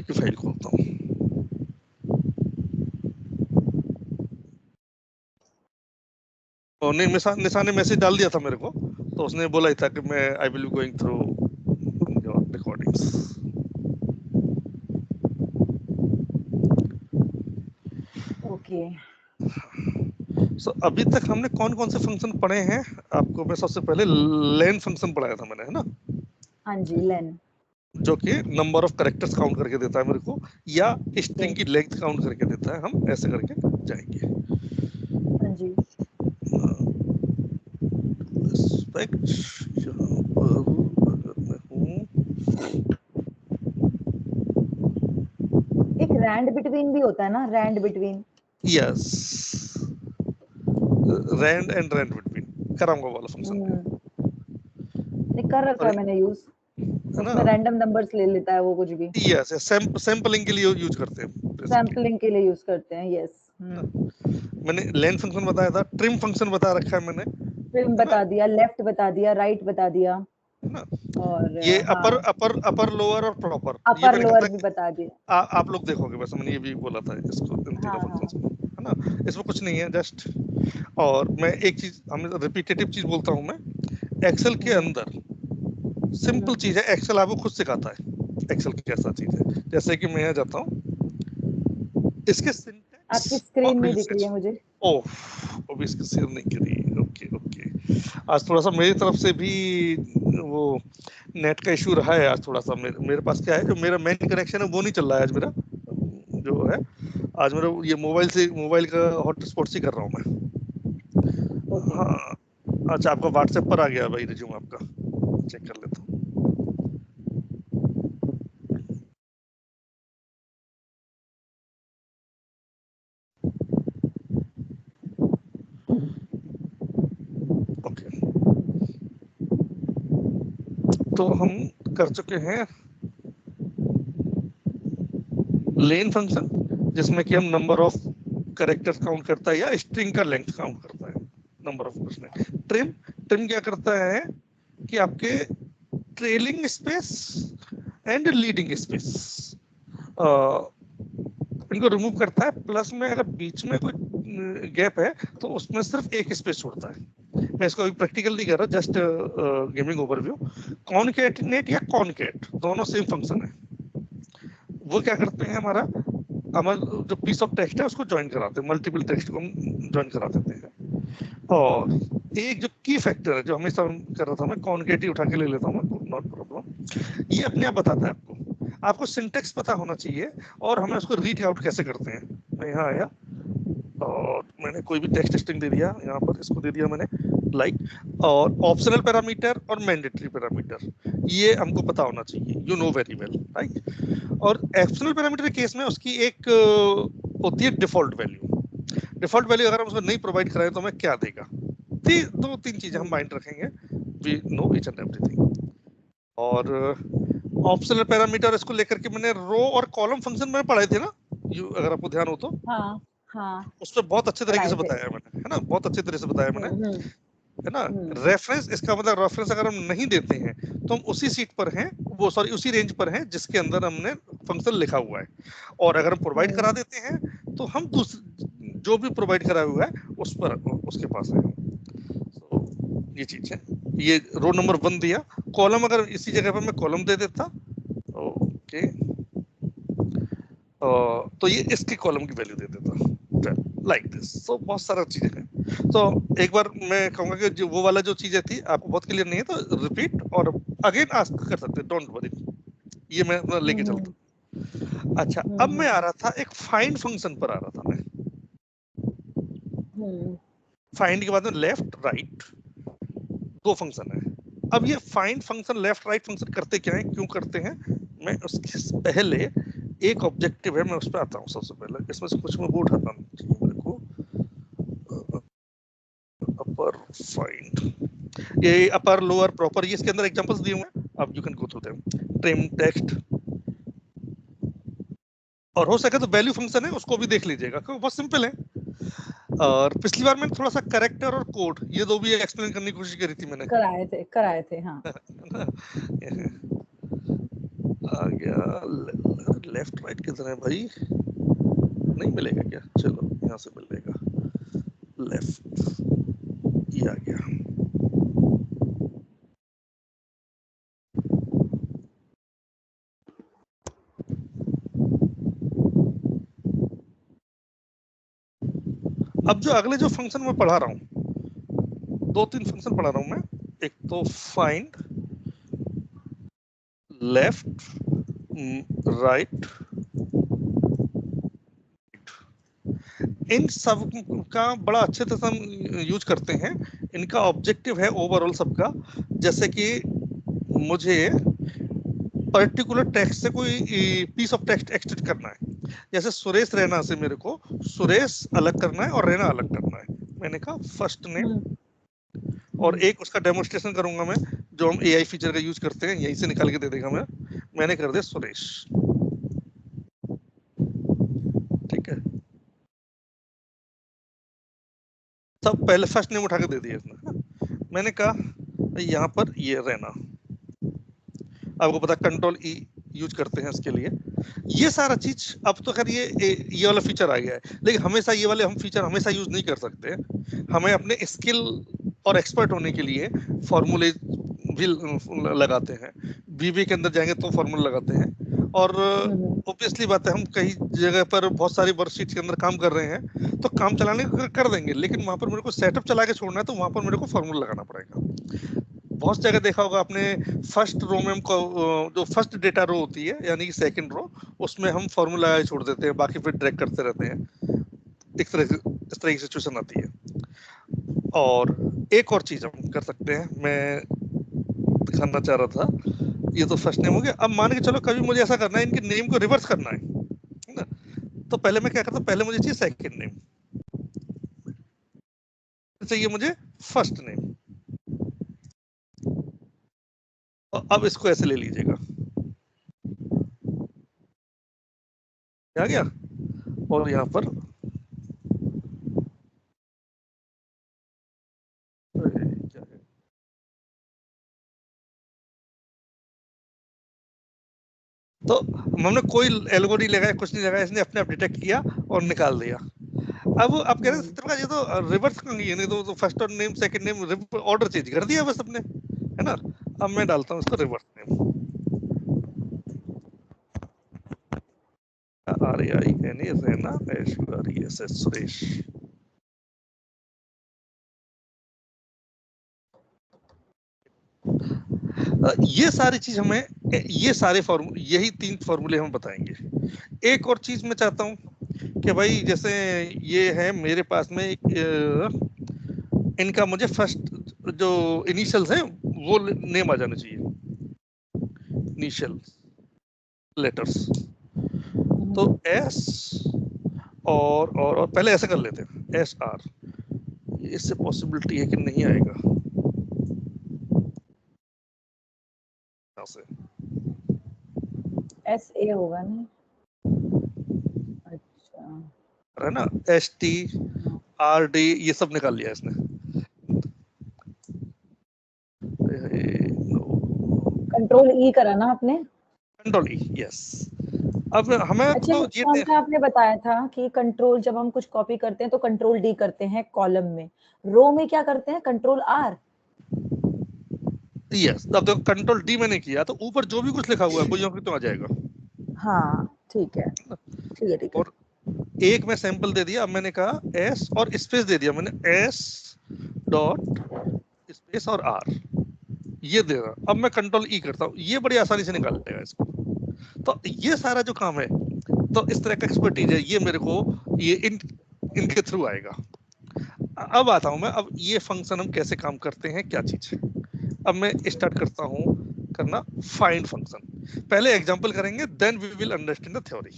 की फाइल खोलता हूँ। और नहीं, निशा ने मैसेज डाल दिया था मेरे को, तो उसने बोला ही था कि मैं I will be going through your recordings. Okay. So अभी तक हमने कौन कौन से फंक्शन पढ़े हैं? आपको मैं सबसे पहले लेन फंक्शन पढ़ाया था मैंने, है ना? हाँ जी, लेन, जो कि नंबर ऑफ कैरेक्टर्स काउंट करके देता है मेरे को, या स्ट्रिंग की लेंथ काउंट करके देता है। हम ऐसे करके जाएंगे। हाँ जी। यहाँ पर अगर मैं हूँ, एक रैंड बिटवीन भी होता है ना, rand between. Yes, rand and rand between कराऊंगा वाला फंक्शन है। नहीं कर रखा है मैंने यूज, है ना? उसमें रैंडम नंबर्स ले लेता है वो कुछ भी। यस, सैंपलिंग के लिए यूज करते हैं बेसिकली। सैम्पलिंग के लिए यूज करते हैं, यस। मैंने लेन फंक्शन बताया था, ट्रिम फंक्शन बता रखा है मैंने, ट्रिम है ना? बता दिया, लेफ्ट बता दिया, राइट बता दिया, है ना? और ये अपर हाँ, अपर अपर लोअर और प्रॉपर, ये अपर मेरे ख्याल लोअर भी तक बता दिया। आप लोग देखोगे, बस मैंने ये भी बोला था इसको, इन तीनों हाँ फंक्शंस हाँ। को, है ना? इसमें कुछ नहीं है, जस्ट। और मैं एक चीज, हम रिपीटेटिव चीज बोलता हूँ मैं, एक्सेल के अंदर सिंपल चीज है, एक्सेल आपको खुद सिखाता है एक्सेल की कैसा चीज है। जैसे कि मैं यहाँ जाता हूँ, इसके सिंटैक्स आपकी और स्क्रीन नहीं दिख रही यूसेज। है मुझे। ओह, अभी इसकी शेयर नहीं करी। ओके ओके, आज थोड़ा सा मेरी तरफ से भी वो नेट का इशू रहा है आज थोड़ा सा। मेरे पास क्या है, जो मेरा मेन कनेक्शन है वो नहीं चल रहा है आज मेरा, जो है आज मेरा ये मोबाइल का हॉटस्पॉट से कर रहा हूँ मैं। ओके। हाँ, अच्छा, आपका व्हाट्सएप पर आ गया भाई रिज्यूम आपका, चेक कर लेता हूँ। ओके, तो हम कर चुके हैं लेन फंक्शन, जिसमें कि हम नंबर ऑफ कैरेक्टर्स काउंट करता है या स्ट्रिंग का लेंथ काउंट करता है, नंबर ऑफ परसेंट। ट्रिम क्या करता है कि आपके trailing space and leading space इनको रिमूव करता है, प्लस में अगर बीच में कोई गैप है तो उसमें सिर्फ एक स्पेस छोड़ता है। मैं इसको अभी प्रैक्टिकल नहीं कर रहा, जस्ट गेमिंग ओवरव्यू। कॉनकैटिनेट या कॉनकैट दोनों सेम फंक्शन है। वो क्या करते हैं, हमारा जो पीस ऑफ टेक्स्ट है उसको ज्वाइन कराते हैं, मल्टीपल टेक्स्ट को हम ज्वाइन करा देते हैं। और एक जो की फैक्टर है जो हमेशा कर रहा था मैं, कॉनकेट ही उठा के ले लेता हूँ, नॉट प्रॉब्लम। ये अपने आप बताता है आपको सिंटेक्स पता होना चाहिए और हमें उसको रीड आउट कैसे करते हैं। मैं यहाँ आया और मैंने कोई भी टेक्स्ट स्ट्रिंग दे दिया, यहाँ पर इसको दे दिया मैंने लाइक, और ऑप्शनल पैरामीटर और मैंडेटरी पैरामीटर ये हमको पता होना चाहिए, you know very well, right? और ऑप्शनल पैरामीटर के केस में उसकी एक होती है डिफॉल्ट वैल्यू। डिफॉल्ट वैल्यू अगर हम उसको नहीं प्रोवाइड कराएं तो हमें क्या देगा? दो तीन चीजें हम माइंड रखेंगे, we know each and everything. और ऑप्शनल पैरामीटर इसको लेकर के मैंने रो और कॉलम फंक्शन में पढ़े थे ना, अगर आपको ध्यान हो तो। हाँ हाँ, उस पर बहुत अच्छे तरीके से पढ़ाए थे। बताया मैंने, है ना? बहुत अच्छे तरह से बताया मैंने, है ना? हम्म। रेफरेंस, इसका मतलब रेफरेंस अगर हम नहीं देते हैं तो हम उसी सीट पर हैं, वो सॉरी उसी रेंज पर हैं जिसके अंदर हमने फंक्शन लिखा हुआ है। और अगर हम प्रोवाइड करा देते हैं तो हम जो भी प्रोवाइड करा हुआ है उस पर उसके पास है। तो ये चीज है, ये रो नंबर 1 दिया, कॉलम अगर इसी जगह पर मैं कॉलम दे देता, ओके, तो ये इसकी कॉलम की वैल्यू दे देता, लाइक दिस। सो बहुत सारा चीजें हैं। तो एक बार मैं कहूंगा कि जो वो वाला जो चीजें थी आपको बहुत क्लियर नहीं है तो रिपीट और अगेन आस्क कर सकते, डोंट वरी, ये मैं लेके चलता। अच्छा, अब मैं आ रहा था एक फाइंड फंक्शन पर आ रहा था मैं। फाइंड के बाद में लेफ्ट राइट दो फंक्शन है। अब ये find function, left right function करते क्या है, क्यों करते हैं, मैं उसके पहले एक ऑब्जेक्टिव है, मैं उस पर आता हूँ। सबसे पहले इसमें से कुछ मैं वो उठाता हूँ, देखो अपर फाइंड, ये अपर लोअर प्रॉपर, ये इसके अंदर एग्जांपल्स दिए हुए हैं, अब you can go through them. Trim text, और हो सके तो वैल्यू फंक्शन है उसको भी देख लीजिएगा क्योंकि बहुत सिंपल है। और पिछली बार मैंने थोड़ा सा करेक्टर और कोड ये दो भी एक्सप्लेन करने की कोशिश करी थी मैंने, कराए थे हाँ। आ गया। लेफ्ट राइट किधर है भाई? नहीं मिलेगा क्या? चलो यहाँ से मिलेगा। लेफ्ट, ये आ गया। अब जो अगले जो फंक्शन मैं पढ़ा रहा हूँ, 2-3 फंक्शन पढ़ा रहा हूँ मैं। एक तो फाइंड, लेफ्ट, राइट, इन सब का बड़ा अच्छे तरह से हम यूज करते हैं। इनका ऑब्जेक्टिव है ओवरऑल सबका, जैसे कि मुझे पर्टिकुलर टेक्स्ट से कोई पीस ऑफ टेक्स्ट एक्सट्रैक्ट करना है। जैसे सुरेश रैना से मेरे को सुरेश अलग करना है और रैना अलग करना है। मैंने कहा फर्स्ट नेम, और एक उसका डेमोन्स्ट्रेशन करूंगा मैं, जो हम एआई फीचर का यूज करते हैं, यहीं से निकाल के दे देगा मैं। मैंने कर दिया सुरेश, ठीक है। सब पहले फर्स्ट नेम उठा के दे दिया इसने। मैंने कहा यहाँ पर ये रहना, आपको पता कंट्रोल ई यूज करते हैं इसके लिए। ये सारा चीज अब तो खैर ये वाला फीचर आ गया है, लेकिन हमेशा ये वाले हम फीचर हमेशा यूज नहीं कर सकते। हमें अपने स्किल और एक्सपर्ट होने के लिए फॉर्मूले भी लगाते हैं। बीबी के अंदर जाएंगे तो फॉर्मूला लगाते हैं। और ऑब्वियसली बात है, हम कई जगह पर बहुत सारी वर्कशीट के अंदर काम कर रहे हैं, तो काम चलाने कर देंगे, लेकिन वहां पर मेरे को सेटअप चला के छोड़ना है, तो वहां पर मेरे को फॉर्मूला लगाना पड़ेगा। बहुत जगह देखा होगा आपने, फर्स्ट रो में जो फर्स्ट डेटा रो होती है, यानी कि सेकंड रो, उसमें हम फॉर्मूला छोड़ देते हैं, बाकी फिर ड्रैग करते रहते हैं। इस तरह की सिचुएशन आती है। और एक और चीज हम कर सकते हैं, मैं दिखाना चाह रहा था। ये तो फर्स्ट नेम हो गया। अब मान के चलो कभी मुझे ऐसा करना है, इनके नेम को रिवर्स करना है ना, तो पहले मैं क्या करता हूँ, पहले मुझे चाहिए सेकंड नेम, चाहिए मुझे फर्स्ट नेम। अब इसको ऐसे ले लीजिएगा, आ गया। और यहाँ पर तो हमने कोई एल्गो नहीं लगाया, कुछ नहीं लगाया, इसने अपने आप डिटेक्ट किया और निकाल दिया। अब कह रहे हैं ये तो रिवर्स नहीं, नहीं तो फर्स्ट और name second name order change कर दिया बस अपने, है ना। अब मैं डालता हूँ इसको reverse name, RAINA Raina SURES Suresh. ये सारी चीज हमें, ये सारे फॉर्मूले, यही 3 फॉर्मूले हम बताएंगे। एक और चीज मैं चाहता हूँ कि भाई जैसे ये है मेरे पास में एक, इनका मुझे फर्स्ट जो इनिशियल्स हैं वो नेम आ जाने चाहिए, इनिशियल लेटर्स। तो S और पहले ऐसे कर लेते हैं, SR। इससे पॉसिबिलिटी है कि नहीं आएगा से, SA होगा नहीं? अच्छा, है ना। STRD ये सब निकाल लिया इसने। कंट्रोल E करा ना आपने? कंट्रोल ई, यस। अब हमें अच्छा, तो कौन सा आपने बताया था कि कंट्रोल जब हम कुछ कॉपी करते हैं तो कंट्रोल D करते हैं कॉलम में, रो में क्या करते हैं? Control R। यस, अब देखो कंट्रोल डी मैंने किया तो ऊपर जो भी कुछ लिखा हुआ है वो यहाँ तो आ जाएगा। हाँ ठीक है, ठीक है, ठीक है। और एक मैं सैंपल दे दिया। अब मैंने कहा S और स्पेस दे दिया मैंने, S डॉट स्पेस और R, ये दे रहा। अब मैं कंट्रोल ई करता हूँ, ये बड़ी आसानी से निकाल लेगा इसको। तो ये सारा जो काम है, तो इस तरह का एक्सपर्टीज है, ये मेरे को ये इनके थ्रू आएगा। अब आता हूं मैं, अब ये फंक्शन हम कैसे काम करते हैं, क्या चीज है। अब मैं स्टार्ट करता हूं करना फाइंड फंक्शन। पहले एग्जांपल करेंगे, then we will understand the theory,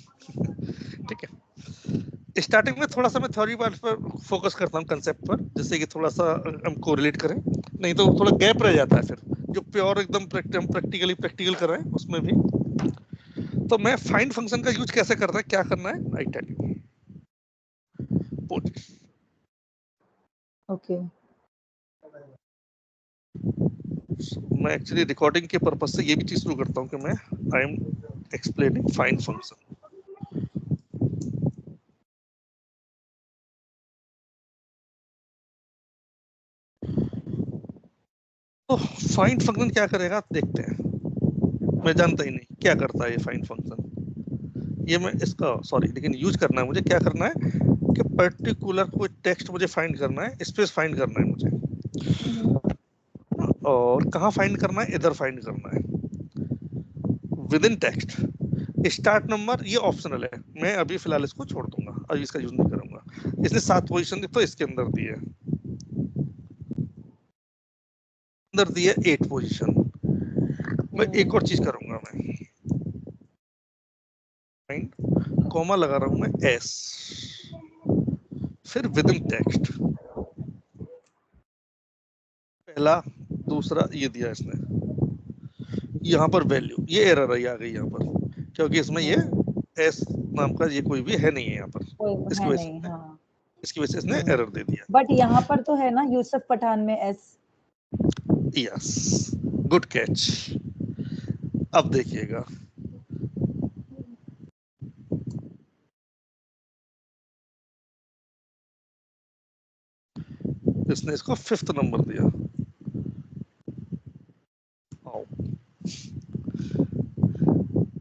ठीक है। स्टार्टिंग में थोड़ा सा मैं थ्योरी पार्ट पर फोकस करता हूं, कंसेप्ट पर, जिससे कि थोड़ा सा हम कोरिलेट करें, नहीं तो थोड़ा गैप रह जाता है फिर, जो प्योर एकदम हम प्रैक्टिकल कर रहे हैं उसमें भी। तो मैं फाइंड फंक्शन का यूज कैसे करना है, क्या करना है, आई टेल यू। ओके। मैं एक्चुअली रिकॉर्डिंग के पर्पज से ये भी चीज शुरू करता हूँ कि मैं I am explaining find function. तो फाइंड फंक्शन क्या करेगा देखते हैं। मैं जानता ही नहीं क्या करता है ये फाइंड फंक्शन। ये मैं इसका सॉरी लेकिन यूज करना है मुझे। क्या करना है कि पर्टिकुलर कोई टेक्स्ट मुझे फाइंड करना है, स्पेस फाइंड करना है मुझे, और कहाँ फाइंड करना है, इधर फाइंड करना है with in text. Start number ये ऑप्शनल है, मैं अभी फिलहाल इसको छोड़ दूंगा, अभी इसका यूज नहीं करूंगा। इसने 7 पोजीशन दी तो इसके अंदर दी है, अंदर दी है 8 पोजीशन। मैं एक और चीज करूंगा, मैं फाइंड कॉमा लगा रहा हूं मैं एस, फिर विद इन टेक्स्ट पहला दूसरा ये दिया इसने। यहाँ पर वैल्यू ये एरर आई आ गई यहाँ पर, क्योंकि इसमें ये एस नाम का ये कोई भी है नहीं है यहाँ पर, इसकी वजह से हाँ। इसकी वजह से इसने एरर दे दिया। बट यहाँ पर तो है ना यूसुफ पठान में एस। Yes, good catch. अब देखिएगा इसने इसको 5th नंबर दिया। आओ,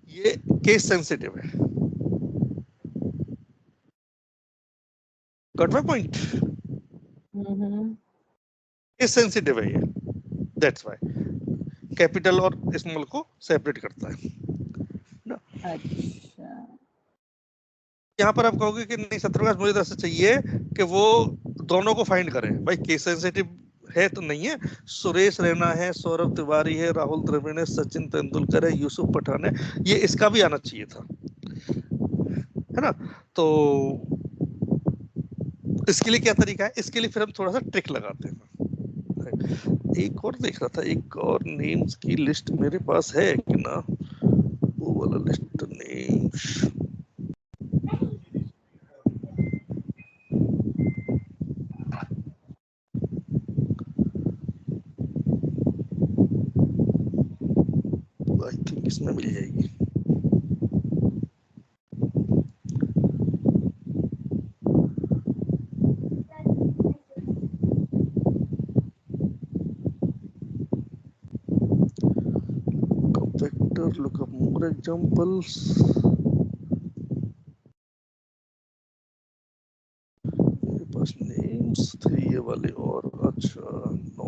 ये केस सेंसिटिव है। Got my point? Case sensitive है ये, दैट्स व्हाई कैपिटल और स्मॉल को सेपरेट करता है। अच्छा, यहाँ पर आप कहोगे कि नहीं सत्यप्रकाश मुझे ऐसा चाहिए कि वो दोनों को फाइंड करे। भाई केस सेंसिटिव है तो नहीं है, सुरेश रैना है, सौरभ तिवारी है, राहुल द्रविड़ है, सचिन तेंदुलकर है, यूसुफ पठान है, ये इसका भी आना चाहिए था, है ना। तो इसके लिए क्या तरीका है, इसके लिए फिर हम थोड़ा सा ट्रिक लगाते हैं। एक और देख रहा था, एक और नेम्स की लिस्ट मेरे पास है कि ना, वो वाला लिस्ट नेम्स। आई थिंक इसमें मिल जाएगी। Vector, look up more examples. मेरे पास नेम्स थे ये वाले, और अच्छा no,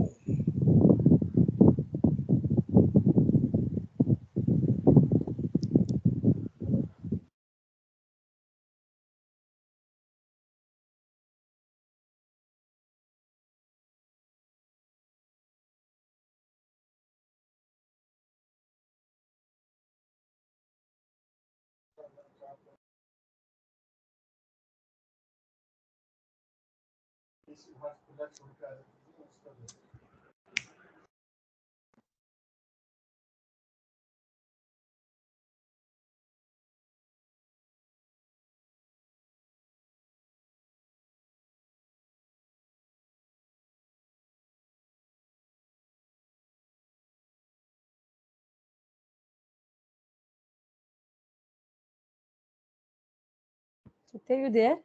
Are you there?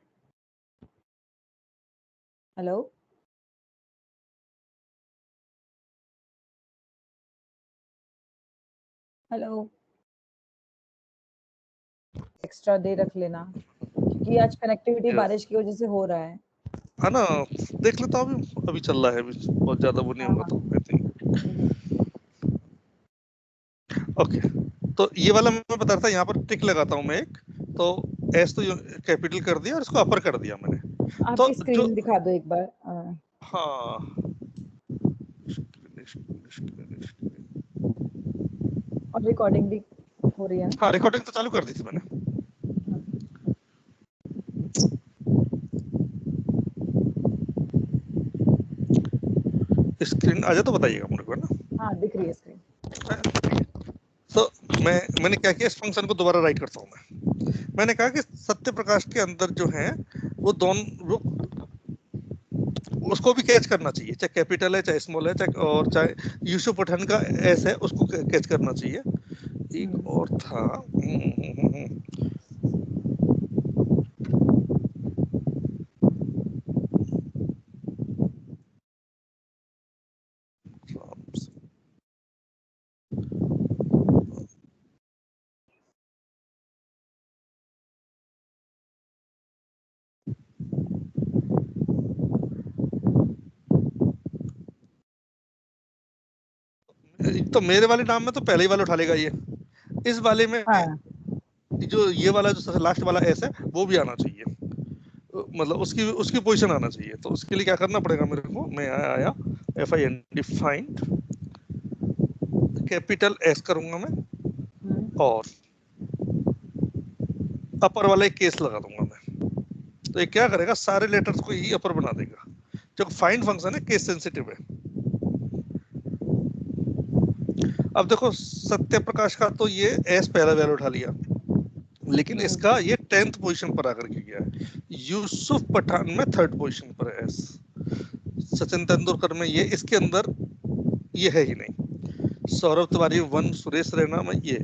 Hello? Hello, extra day रख लेना क्योंकि आज कनेक्टिविटी बारिश की वजह से हो रहा है ना। देख लेता हूँ, अभी चल रहा है, अभी बहुत ज्यादा वो नहीं होगा तो आई थिंक। ओके, तो ये वाला मैं बता रहा था, यहाँ पर टिक लगाता हूँ मैं एक, तो एस तो कैपिटल कर दिया और इसको अपर कर दिया मैंने। आपकी तो स्क्रीन दिखा दो एक बार। हाँ, और रिकॉर्डिंग भी हो रही है ना? हाँ रिकॉर्डिंग तो चालू कर दी थी मैंने। स्क्रीन आ जाए तो बताइएगा मेरे को, है ना? हाँ दिख रही है स्क्रीन। तो मैंने क्या किया, इस फंक्शन को दोबारा राइट करता हूँ। मैंने कहा कि सत्य प्रकाश के अंदर जो है वो दोनों उसको भी कैच करना चाहिए, चाहे कैपिटल है चाहे स्मॉल है, चाहे और चाहे यूसुफ पठान का एस है उसको कैच करना चाहिए। एक और था तो मेरे वाले नाम में तो पहले ही वाला उठा लेगा ये, इस वाले में हाँ। जो ये वाला जो लास्ट वाला एस है वो भी आना चाहिए, मतलब उसकी पोजीशन आना चाहिए। तो उसके लिए क्या करना पड़ेगा मेरे को, मैं आया FIND फाइंड कैपिटल एस करूंगा मैं और अपर वाला एक केस लगा दूंगा मैं। तो ये क्या करेगा, सारे लेटर्स को ही अपर बना देगा। जो फाइंड फंक्शन है केस सेंसिटिव है। अब देखो सत्य प्रकाश का तो ये एस पहला वैल्यू उठा लिया, लेकिन इसका ये 10th पोजीशन पर आकर के गया है। यूसुफ पठान में 3rd पोजीशन पर है एस। सचिन तेंदुलकर में ये इसके अंदर ये है ही नहीं। सौरभ तिवारी 1, सुरेश रैना में ये।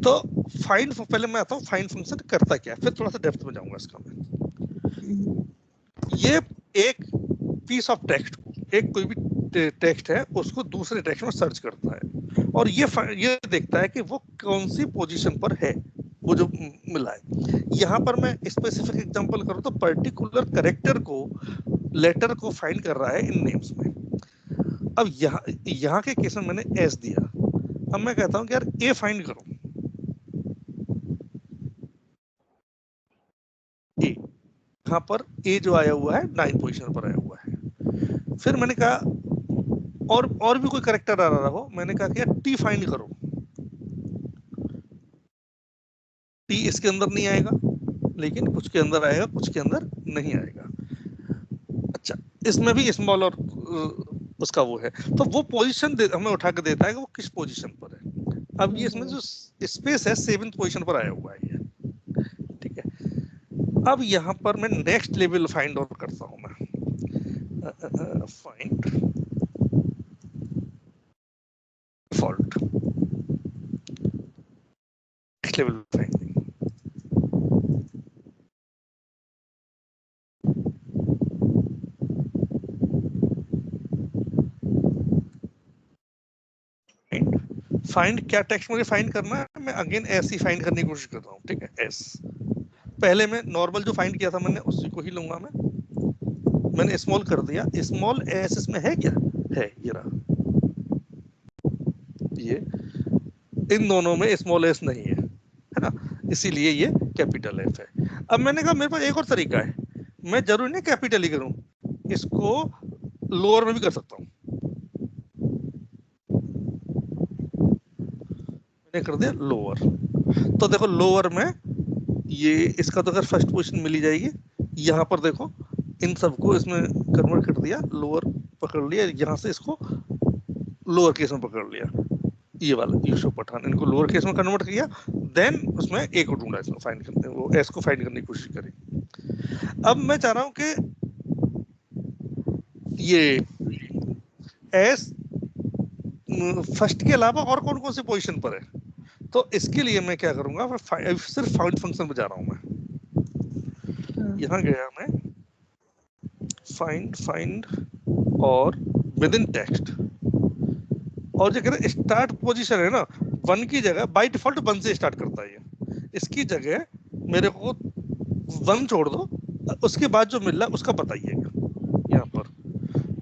तो फाइंड पहले मैं आता हूँ फाइंड फंक्शन करता क्या है, फिर थोड़ा सा डेप्थ में जाऊंगा इसका मैं। ये एक पीस ऑफ टेक्स्ट को, एक कोई भी टेक्स्ट है उसको दूसरे टेक्स्ट में सर्च करता है और ये देखता है कि वो कौन सी पोजीशन पर है वो जो मिला है। यहाँ पर मैं स्पेसिफिक एग्जांपल करूँ तो पर्टिकुलर कैरेक्टर को, लेटर को फाइंड कर रहा है इन नेम्स में। अब यहाँ के केस में मैंने एस दिया। अब मैं कहता हूँ कि यार ए फाइंड करो, ए यहाँ पर ए जो आया हुआ है 9 पोजीशन पर आया हुआ है। फिर मैंने कहा और भी कोई कैरेक्टर आ रहा हो, मैंने कहा कि यार टी फाइंड करो। टी इसके अंदर नहीं आएगा, लेकिन कुछ के अंदर आएगा, कुछ के अंदर नहीं आएगा। अच्छा, इसमें भी स्मॉल और उसका वो है, तो वो पोजीशन हमें उठा के देता है कि वो किस पोजीशन पर है। अब ये इसमें जो स्पेस है 7th पोजीशन पर आया हुआ है ये, ठीक है। अब यहाँ पर मैं नेक्स्ट लेवल फाइंड और करता हूँ मैं, find default, next level finding. Find क्या टेक्स्ट मुझे फाइंड करना है, मैं अगेन एस ही फाइंड करने की कोशिश कर रहा हूँ, ठीक है। एस पहले मैं नॉर्मल जो फाइंड किया था मैंने उसी को ही लूंगा मैंने स्मॉल कर दिया। स्मॉल एस इसमें है क्या, है ये रहा, ये इन दोनों में स्मॉल एस नहीं है, है ना, इसीलिए ये कैपिटल एफ है। अब मैंने कहा मेरे पास एक और तरीका है, मैं जरूरी नहीं कैपिटल ही करूं, इसको लोअर में भी कर सकता हूं। मैंने कर दिया लोअर, तो देखो लोअर में ये इसका तो अगर फर्स्ट पोजीशन मिली जाएगी। यहाँ पर देखो इन सबको इसमें कन्वर्ट कर दिया, लोअर पकड़ लिया, यहाँ से इसको लोअर केस में पकड़ लिया, ये वाला यूसुफ पठान, इनको लोअर केस में कन्वर्ट किया, देन उसमें ए को ढूंढा, इसमें फाइंड करते हैं, वो एस को फाइंड करने की कोशिश करी। अब मैं चाह रहा हूं कि ये एस फर्स्ट के अलावा और कौन कौन सी पोजीशन पर है, तो इसके लिए मैं क्या करूंगा, सिर्फ फाइंड फंक्शन पे जा रहा हूं मैं। यहाँ गया मैं फाइंड और विद इन टेक्स्ट, और जो कह रहे स्टार्ट पोजीशन है ना 1 की जगह, बाय डिफॉल्ट 1 से स्टार्ट करता है ये, इसकी जगह मेरे को 1 छोड़ दो, उसके बाद जो मिल रहा है उसका बताइएगा यहाँ पर।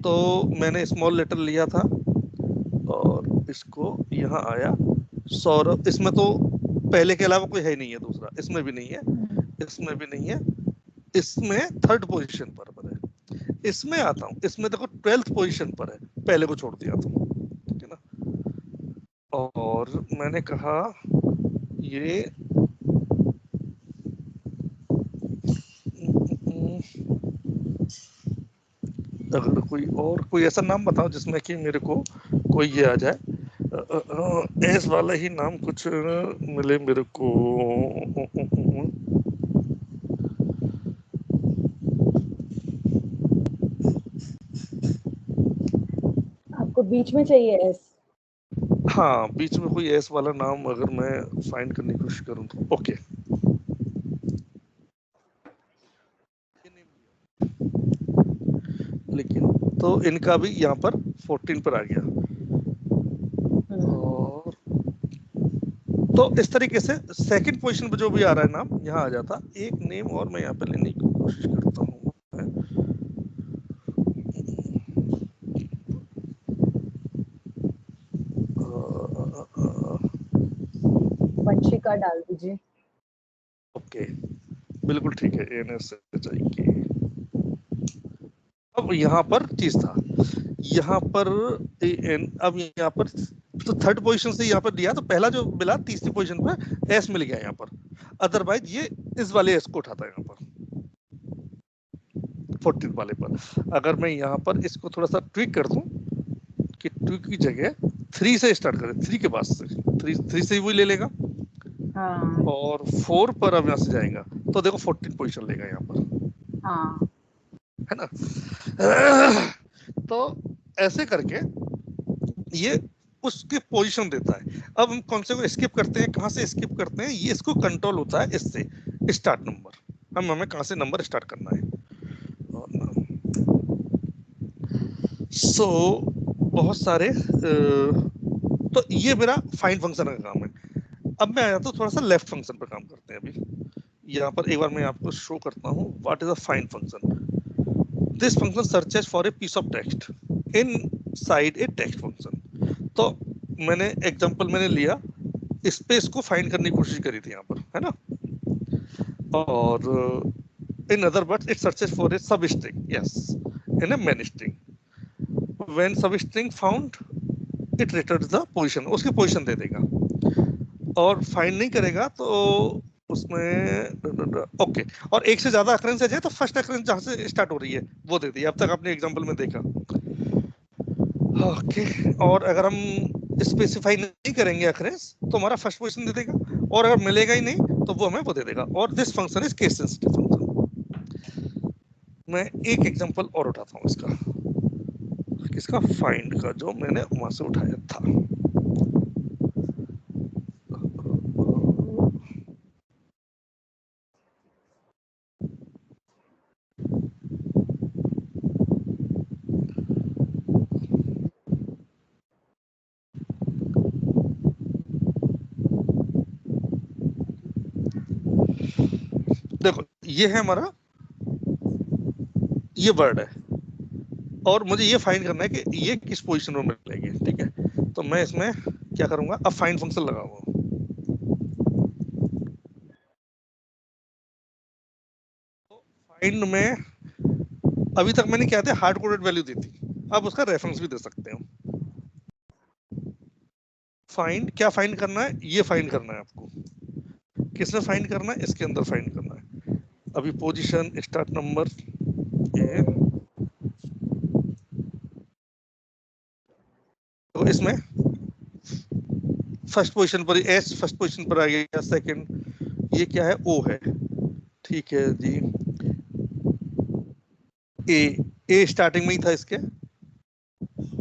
तो मैंने स्मॉल लेटर लिया था और इसको यहाँ आया सौरभ, इसमें तो पहले के अलावा कोई है नहीं है, दूसरा इसमें भी नहीं है, इसमें भी नहीं है, इसमें 3rd पोजीशन पर है। इसमें आता हूँ, इसमें देखो 12th पोजीशन पर है, पहले को छोड़ दिया था, ठीक है ना। और मैंने कहा ये अगर कोई ऐसा नाम बताओ जिसमें कि मेरे को कोई ये आ जाए, एस वाला ही नाम कुछ मिले मेरे को। बीच में चाहिए एस। हाँ, बीच में कोई एस वाला नाम अगर मैं फाइंड करने की कोशिश करूं तो ओके। लेकिन तो इनका भी यहाँ पर 14 पर आ गया। और तो इस तरीके से सेकंड पोजीशन पे जो भी आ रहा है नाम यहाँ आ जाता। एक नेम और मैं यहाँ पे लेने की कोशिश करता हूँ। वंशिका डाल दीजिए। ओके, बिल्कुल ठीक है। NSHIK। अब यहाँ पर चीज था, यहाँ पर अब यहाँ पर तो थर्ड पोजीशन से यहाँ पर दिया तो पहला जो मिला तीसरी पोजीशन पर एस मिल गया यहाँ पर। अदरवाइज ये इस वाले एस को उठाता है यहाँ पर 14 वाले पर। अगर मैं यहाँ पर इसको थोड़ा सा ट्विक कर दूं कि ट्विक की जगह 3 से स्टार्ट करें, 3 के पास से 3 से ही वही ले लेगा। हाँ और 4 पर अब यहाँ से जाएगा तो देखो 14 पोजीशन लेगा यहाँ पर, हाँ है ना। तो ऐसे करके ये उसके पोजीशन देता है। अब हम कौन से को स्किप करते हैं, कहाँ से स्किप करते हैं, ये इसको कंट्रोल होता है इससे, स्टार्ट नंबर। हमें कहाँ से नंबर स्टार्ट करना है। सो बहुत सारे तो ये मेरा फाइंड फंक्शन का काम है। अब मैं आया तो थोड़ा सा लेफ्ट फंक्शन पर काम करते हैं अभी। यहाँ पर एक बार मैं आपको शो करता हूँ what is a find function. This function searches for a piece of text inside a text function. तो मैंने एग्जांपल मैंने लिया, स्पेस को फाइंड करने की कोशिश करी थी यहाँ पर, है ना। और in other words it searches for ए सब string, yes, in A main string. When सब string found it returns the position, उसकी पोजीशन दे देगा। और फाइंड नहीं करेगा तो उसमें ओके। और एक से ज्यादा अकरेंस है तो फर्स्ट अकरेंस जहां से स्टार्ट हो रही है वो दे दी। अब तक आपने एग्जांपल में देखा। ओके, और अगर हम स्पेसिफाई नहीं करेंगे अकरेंस तो हमारा फर्स्ट पोजीशन दे देगा, और अगर मिलेगा ही नहीं तो वो हमें वो दे देगा। और this function is case sensitive function. मैं एक एग्जांपल और उठाता हूँ इसका, किसका, फाइंड का, जो मैंने वहां से उठाया था। देखो ये है हमारा, ये वर्ड है, और मुझे ये फाइंड करना है कि ये किस पोजीशन में मिलेगी। ठीक है, तो मैं इसमें क्या करूंगा, अब फाइंड फंक्शन लगाऊंगा। तो फाइंड में अभी तक मैंने क्या था, हार्ड कोडेड वैल्यू दी थी, अब उसका रेफरेंस भी दे सकते हैं। फाइंड क्या फाइंड करना है, ये फाइंड करना है आपको। किसमें फाइंड करना है, इसके अंदर फाइंड करना है। अभी पोजीशन स्टार्ट नंबर ये, तो इसमें फर्स्ट पोजीशन पर एस फर्स्ट पोजीशन पर आ गया, सेकंड ये क्या है, ओ है। ठीक है जी, ए, ए स्टार्टिंग में ही था इसके,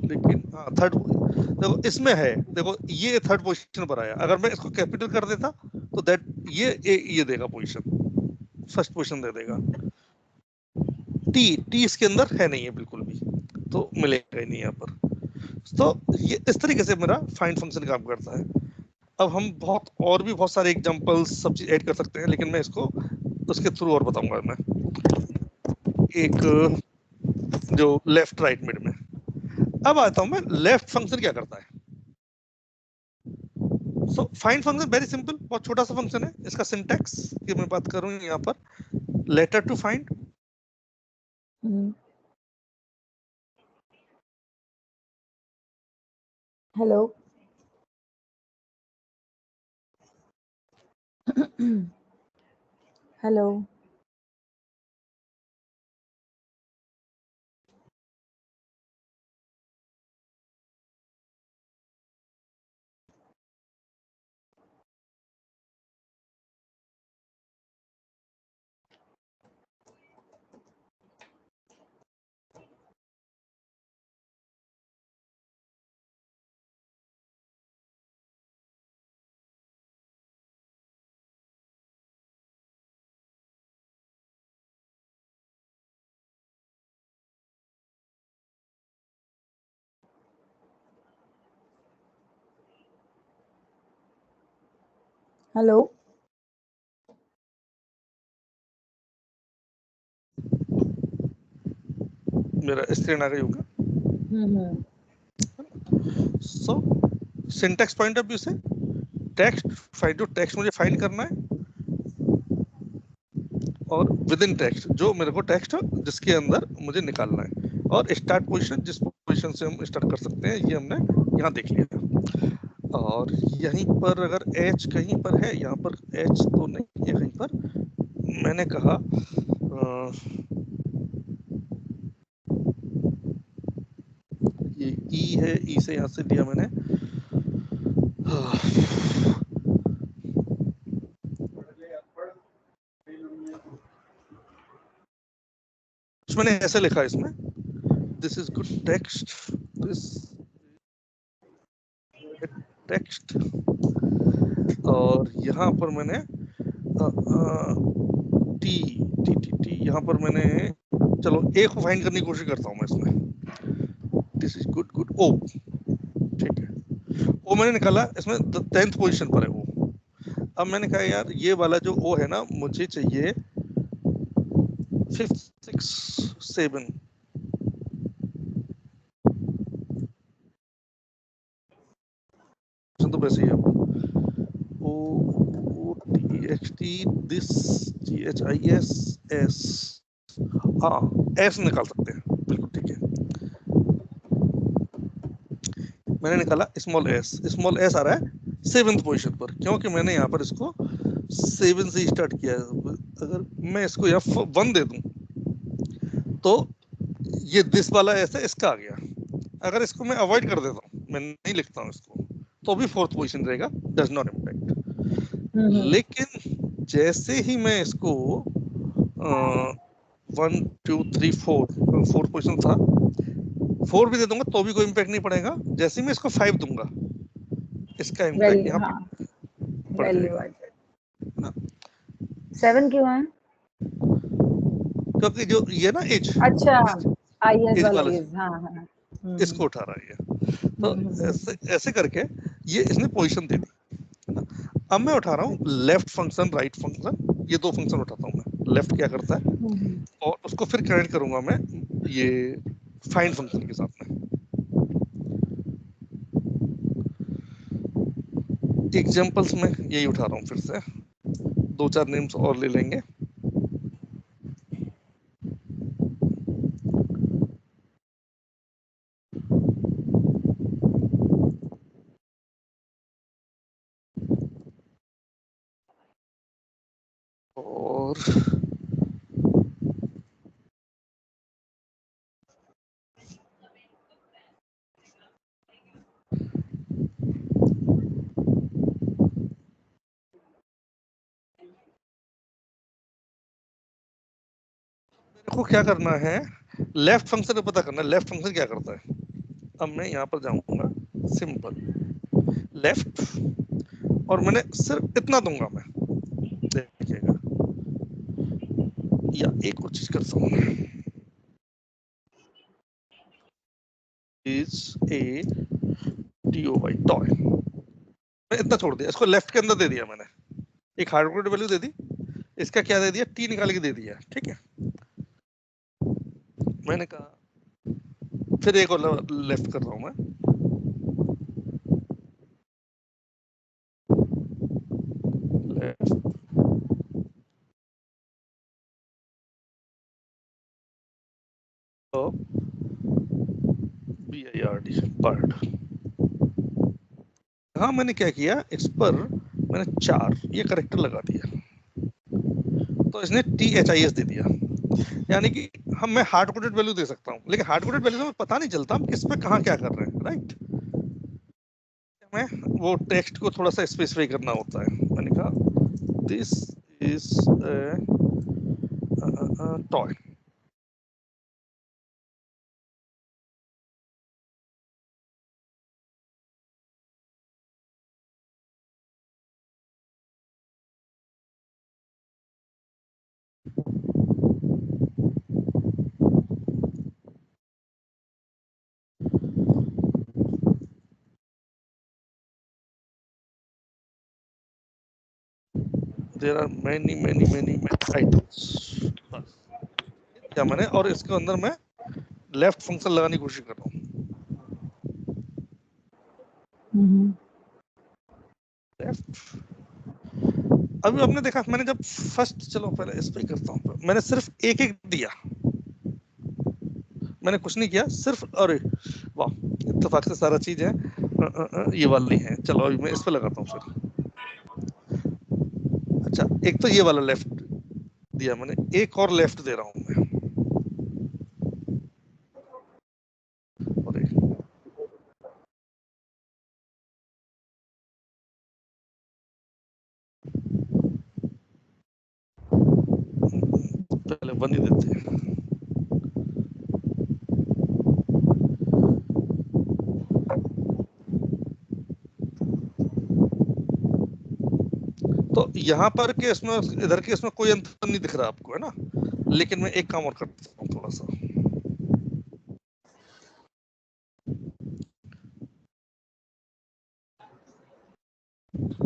लेकिन हाँ थर्ड, देखो इसमें है, देखो ये थर्ड पोजीशन पर आया। अगर मैं इसको कैपिटल कर देता तो दैट ये देगा पोजीशन, फर्स्ट पोजीशन दे देगा। टी टी इसके अंदर है नहीं है बिल्कुल भी, तो मिलेगा ही नहीं यहाँ पर। तो ये इस तरीके से मेरा फाइंड फंक्शन काम करता है। अब हम और भी बहुत सारे एग्जांपल्स सब चीज ऐड कर सकते हैं, लेकिन मैं इसको उसके थ्रू और बताऊंगा मैं, एक जो लेफ्ट राइट मिड में। अब आता हूं मैं लेफ्ट फंक्शन क्या करता है। So find function very simple, बहुत छोटा सा फंक्शन है। इसका सिंटैक्स की मैं बात करूं यहाँ पर, letter to find, hello hello hello. मेरा स्क्रीन आ गई होगा। Hmm. So syntax point of view से टेक्स्ट फाइंड, जो टेक्स्ट मुझे फाइंड करना है, और विद इन टेक्स्ट जो मेरे को टेक्स्ट जिसके अंदर मुझे निकालना है, और स्टार्ट पोजीशन जिस पोजीशन से हम स्टार्ट कर सकते हैं, ये हमने यहाँ देख लिया। और यहीं पर अगर एच कहीं पर है, यहाँ पर एच तो नहीं है कहीं पर, मैंने कहा ये ई है, ई से यहाँ से लिया मैंने। मैंने ऐसे लिखा इसमें, this is good text, this text, और यहाँ पर मैंने टी टी टी टी यहाँ पर मैंने, चलो ए को फाइंड करने की कोशिश करता हूँ मैं इसमें। दिस इज गुड गुड ओ, ठीक है, ओ मैंने निकाला, इसमें 10th पोजीशन पर है ओ। अब मैंने कहा यार ये वाला जो ओ है ना, मुझे चाहिए 5th 6th 7, तो वैसे ही है O, O T X T, this G H I S S, हाँ एस निकाल सकते हैं, बिल्कुल ठीक है। मैंने निकाला स्मॉल एस आ रहा है 7th पोजीशन पर, क्योंकि मैंने यहाँ पर इसको 7 से स्टार्ट किया है। अगर मैं इसको यहाँ 1 दे दूं तो ये दिस वाला ऐसे इसका आ गया। अगर इसको मैं अवॉइड कर देता हूँ, मैं नहीं लिखता हूँ इसको, तो भी 4th पोजीशन रहेगा, डज नॉट इम्पैक्ट। लेकिन जैसे ही मैं इसको 1 2 3 4 4th पोजीशन था, 4 भी दे दूंगा तो भी कोई इम्पैक्ट नहीं पड़ेगा। जैसे ही मैं इसको 5 दूंगा, इसका इम्पैक्ट वैल्यू, यहाँ हाँ, पर पड़ वैल्यू जाएगा, आ जाए। है ना। 7 क्यों है? क्योंकि जो ये ना एज अच्छा, आईएस एज वाला वाला इज, हाँ हाँ। इसको उठा रहा है ये, तो ऐसे ऐसे करके ये इसने पोजीशन दे दी, है ना। अब मैं उठा रहा हूँ लेफ्ट फंक्शन, राइट फंक्शन, ये दो फंक्शन उठाता हूँ मैं। लेफ्ट क्या करता है, और उसको फिर कनेक्ट करूंगा मैं ये फाइंड फंक्शन के साथ में। एग्जांपल्स में यही उठा रहा हूँ फिर से, 2-4 नेम्स और ले लेंगे। और मेरे को क्या करना है, लेफ्ट फंक्शन को पता करना है, लेफ्ट फंक्शन क्या करता है। अब मैं यहाँ पर जाऊंगा, सिंपल लेफ्ट, और मैंने सिर्फ इतना दूंगा मैं, देखिएगा। या एक और चीज करता हूँ, is a T O Y toy, मैं इतना छोड़ दिया, इसको लेफ्ट के अंदर दे दिया मैंने, एक हार्ड कोडेड वैल्यू दे दी, इसका क्या दे दिया, टी निकाल के दे दिया, ठीक है। मैंने कहा फिर एक और लेफ्ट कर रहा हूँ मैं, left B I R D, bird. हाँ मैंने क्या किया, इस पर मैंने 4 ये करेक्टर लगा दिया, तो इसने टी एच आई एस दे दिया। यानी कि हम, मैं हार्ड कोडेड वैल्यू दे सकता हूँ, लेकिन हार्ड कोडेड वैल्यू में पता नहीं चलता हम किस पे कहाँ क्या कर रहे हैं, राइट। हमें वो टेक्स्ट को थोड़ा सा स्पेसिफाई करना होता है। मैंने कहा this is toy, there are many items, बस क्या मैंने, और इसके अंदर मैं लेफ्ट फंक्शन लगाने की कोशिश कर रहा हूँ। लेफ्ट, अभी आपने देखा मैंने जब फर्स्ट, चलो पहले इस पे करता हूँ, मैंने सिर्फ एक एक दिया, मैंने कुछ नहीं किया, सिर्फ, अरे वाह इत्तेफाक से सारा चीज है, ये वाली है, चलो अभी मैं इस पे लगाता हूँ फिर। अच्छा, एक तो ये वाला लेफ्ट दिया मैंने, एक और लेफ्ट दे रहा हूँ मैं, पहले वन ही देते हैं। तो यहाँ पर के इसमें, इधर के इसमें कोई अंतर नहीं दिख रहा आपको, है ना, लेकिन मैं एक काम और करता हूँ थोड़ा सा,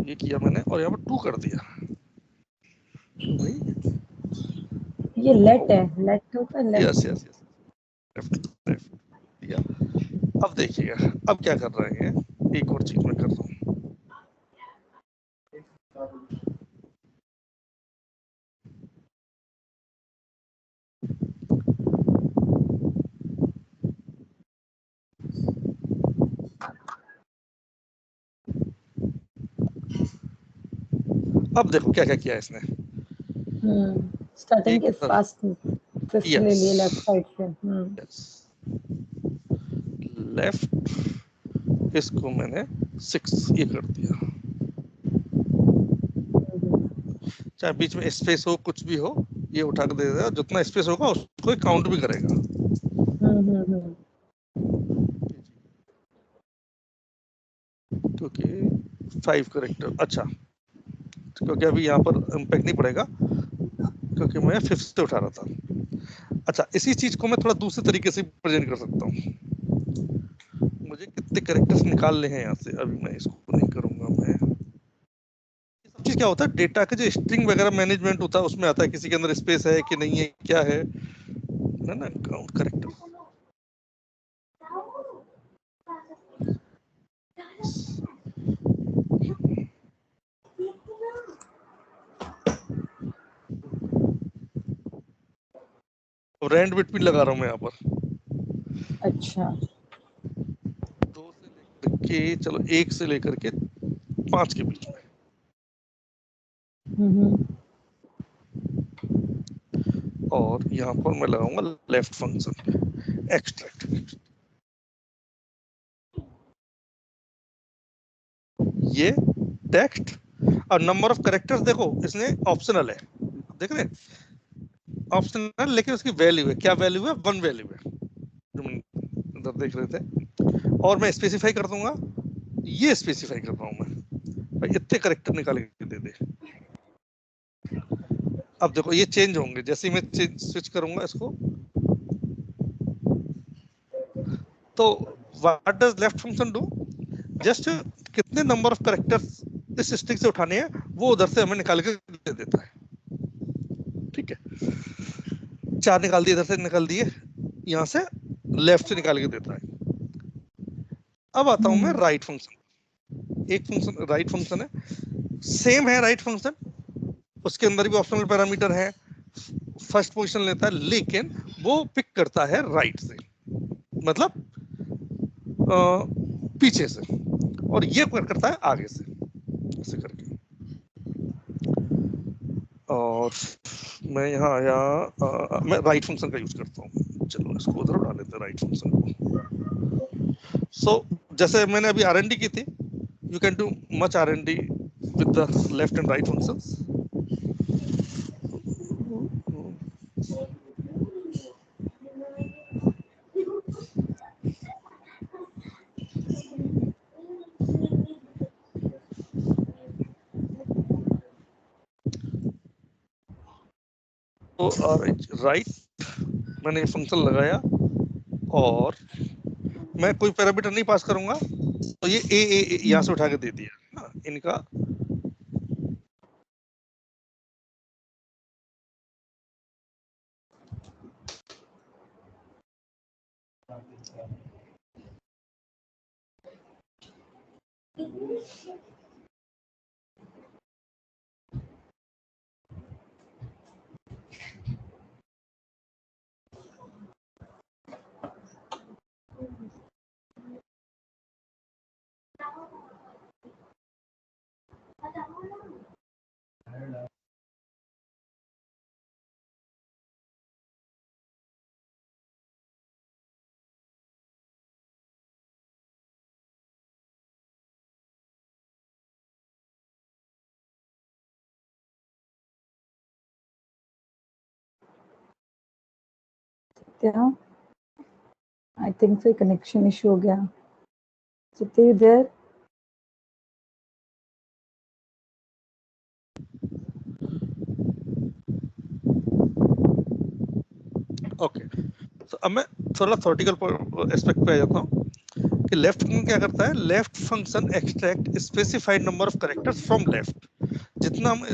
ये किया मैंने और यहाँ पर 2 कर दिया, भाई ये लेट है, लेट होता है, late. Yes yes yes, left left दिया। अब देखिएगा अब क्या कर रहे हैं, एक और चीज मैं कर रहा हूँ, अब देखो क्या क्या किया इसने, स्टार्टिंग एक के फास्ट फिफ्थ ले लिए लेफ्ट साइड से। लेफ्ट, इसको मैंने 6 ये कर दिया, चाहे बीच में स्पेस हो कुछ भी हो, ये उठा के दे देगा, जितना स्पेस होगा उसको काउंट भी करेगा। क्योंकि 5 करेक्टर, अच्छा क्योंकि अभी यहाँ पर इम्पैक्ट नहीं पड़ेगा क्योंकि मैं 5th से उठा रहा था। अच्छा, इसी चीज को मैं थोड़ा दूसरे तरीके से प्रेजेंट कर सकता हूँ, मुझे कितने करेक्टर्स निकालने हैं यहाँ से, अभी मैं इसको नहीं करूंगा, मैं सब चीज क्या होता है, डेटा का जो स्ट्रिंग वगैरह मैनेजमेंट होता है उसमें आता है, किसी के अंदर स्पेस है कि नहीं है, क्या है ना, काउंट करेक्टर। रैंड बिट भी लगा रहा हूँ मैं यहाँ पर। अच्छा, 2 से लेकर के, चलो 1 से लेकर के 5 के बीच में, और यहाँ पर मैं लगाऊंगा लेफ्ट फंक्शन एक्सट्रैक्ट, ये टेक्स्ट और नंबर ऑफ कैरेक्टर्स देखो इसने ऑप्शनल है, देख रहे हैं ऑप्शनल, लेकिन उसकी वैल्यू है, क्या वैल्यू है, 1 वैल्यू है, जो इधर देख रहे थे, और मैं स्पेसिफाई कर दूंगा, ये स्पेसिफाई कर रहा हूं मैं, भाई इतने कैरेक्टर निकाल के दे दे। अब देखो ये चेंज होंगे, जैसे ही मैं स्विच करूंगा इसको, तो what does left function do, just कितने नंबर ऑफ कैरेक्टर्स इस स्ट्रिंग से उठाने हैं वो उधर से हमें निकाल के दे देता है, ठीक है, 4 निकाल दिए, इधर से निकाल दिए, यहाँ से लेफ्ट से निकाल के देता है। अब आता हूं मैं राइट फंक्शन, एक फंक्शन राइट फंक्शन है, सेम है राइट फंक्शन, उसके अंदर भी ऑप्शनल पैरामीटर है, फर्स्ट पोजीशन लेता है, लेकिन वो पिक करता है राइट से, मतलब पीछे से, और ये करता है आगे से, ऐसे करके। और मैं यहाँ आया, मैं राइट फंक्शन का यूज करता हूँ, चलो इसको उधर उठा लेते हैं राइट फंक्शन को। सो जैसे मैंने अभी R&D की थी, you can do much R&D with the left and right functions. तो राइट मैंने ये फंक्शन लगाया और मैं कोई पैरामीटर नहीं पास करूंगा, तो ये ए यहाँ से उठा के दे दिया ना, इनका क्या आई थिंक से कनेक्शन इशू हो गया। Satya you there? ओके, तो अब मैं थोड़ा थ्योरेटिकल एस्पेक्ट पे आ जाता हूँ कि लेफ्ट फंक्शन क्या करता है। Left function extract specified number of characters from left. जितना हम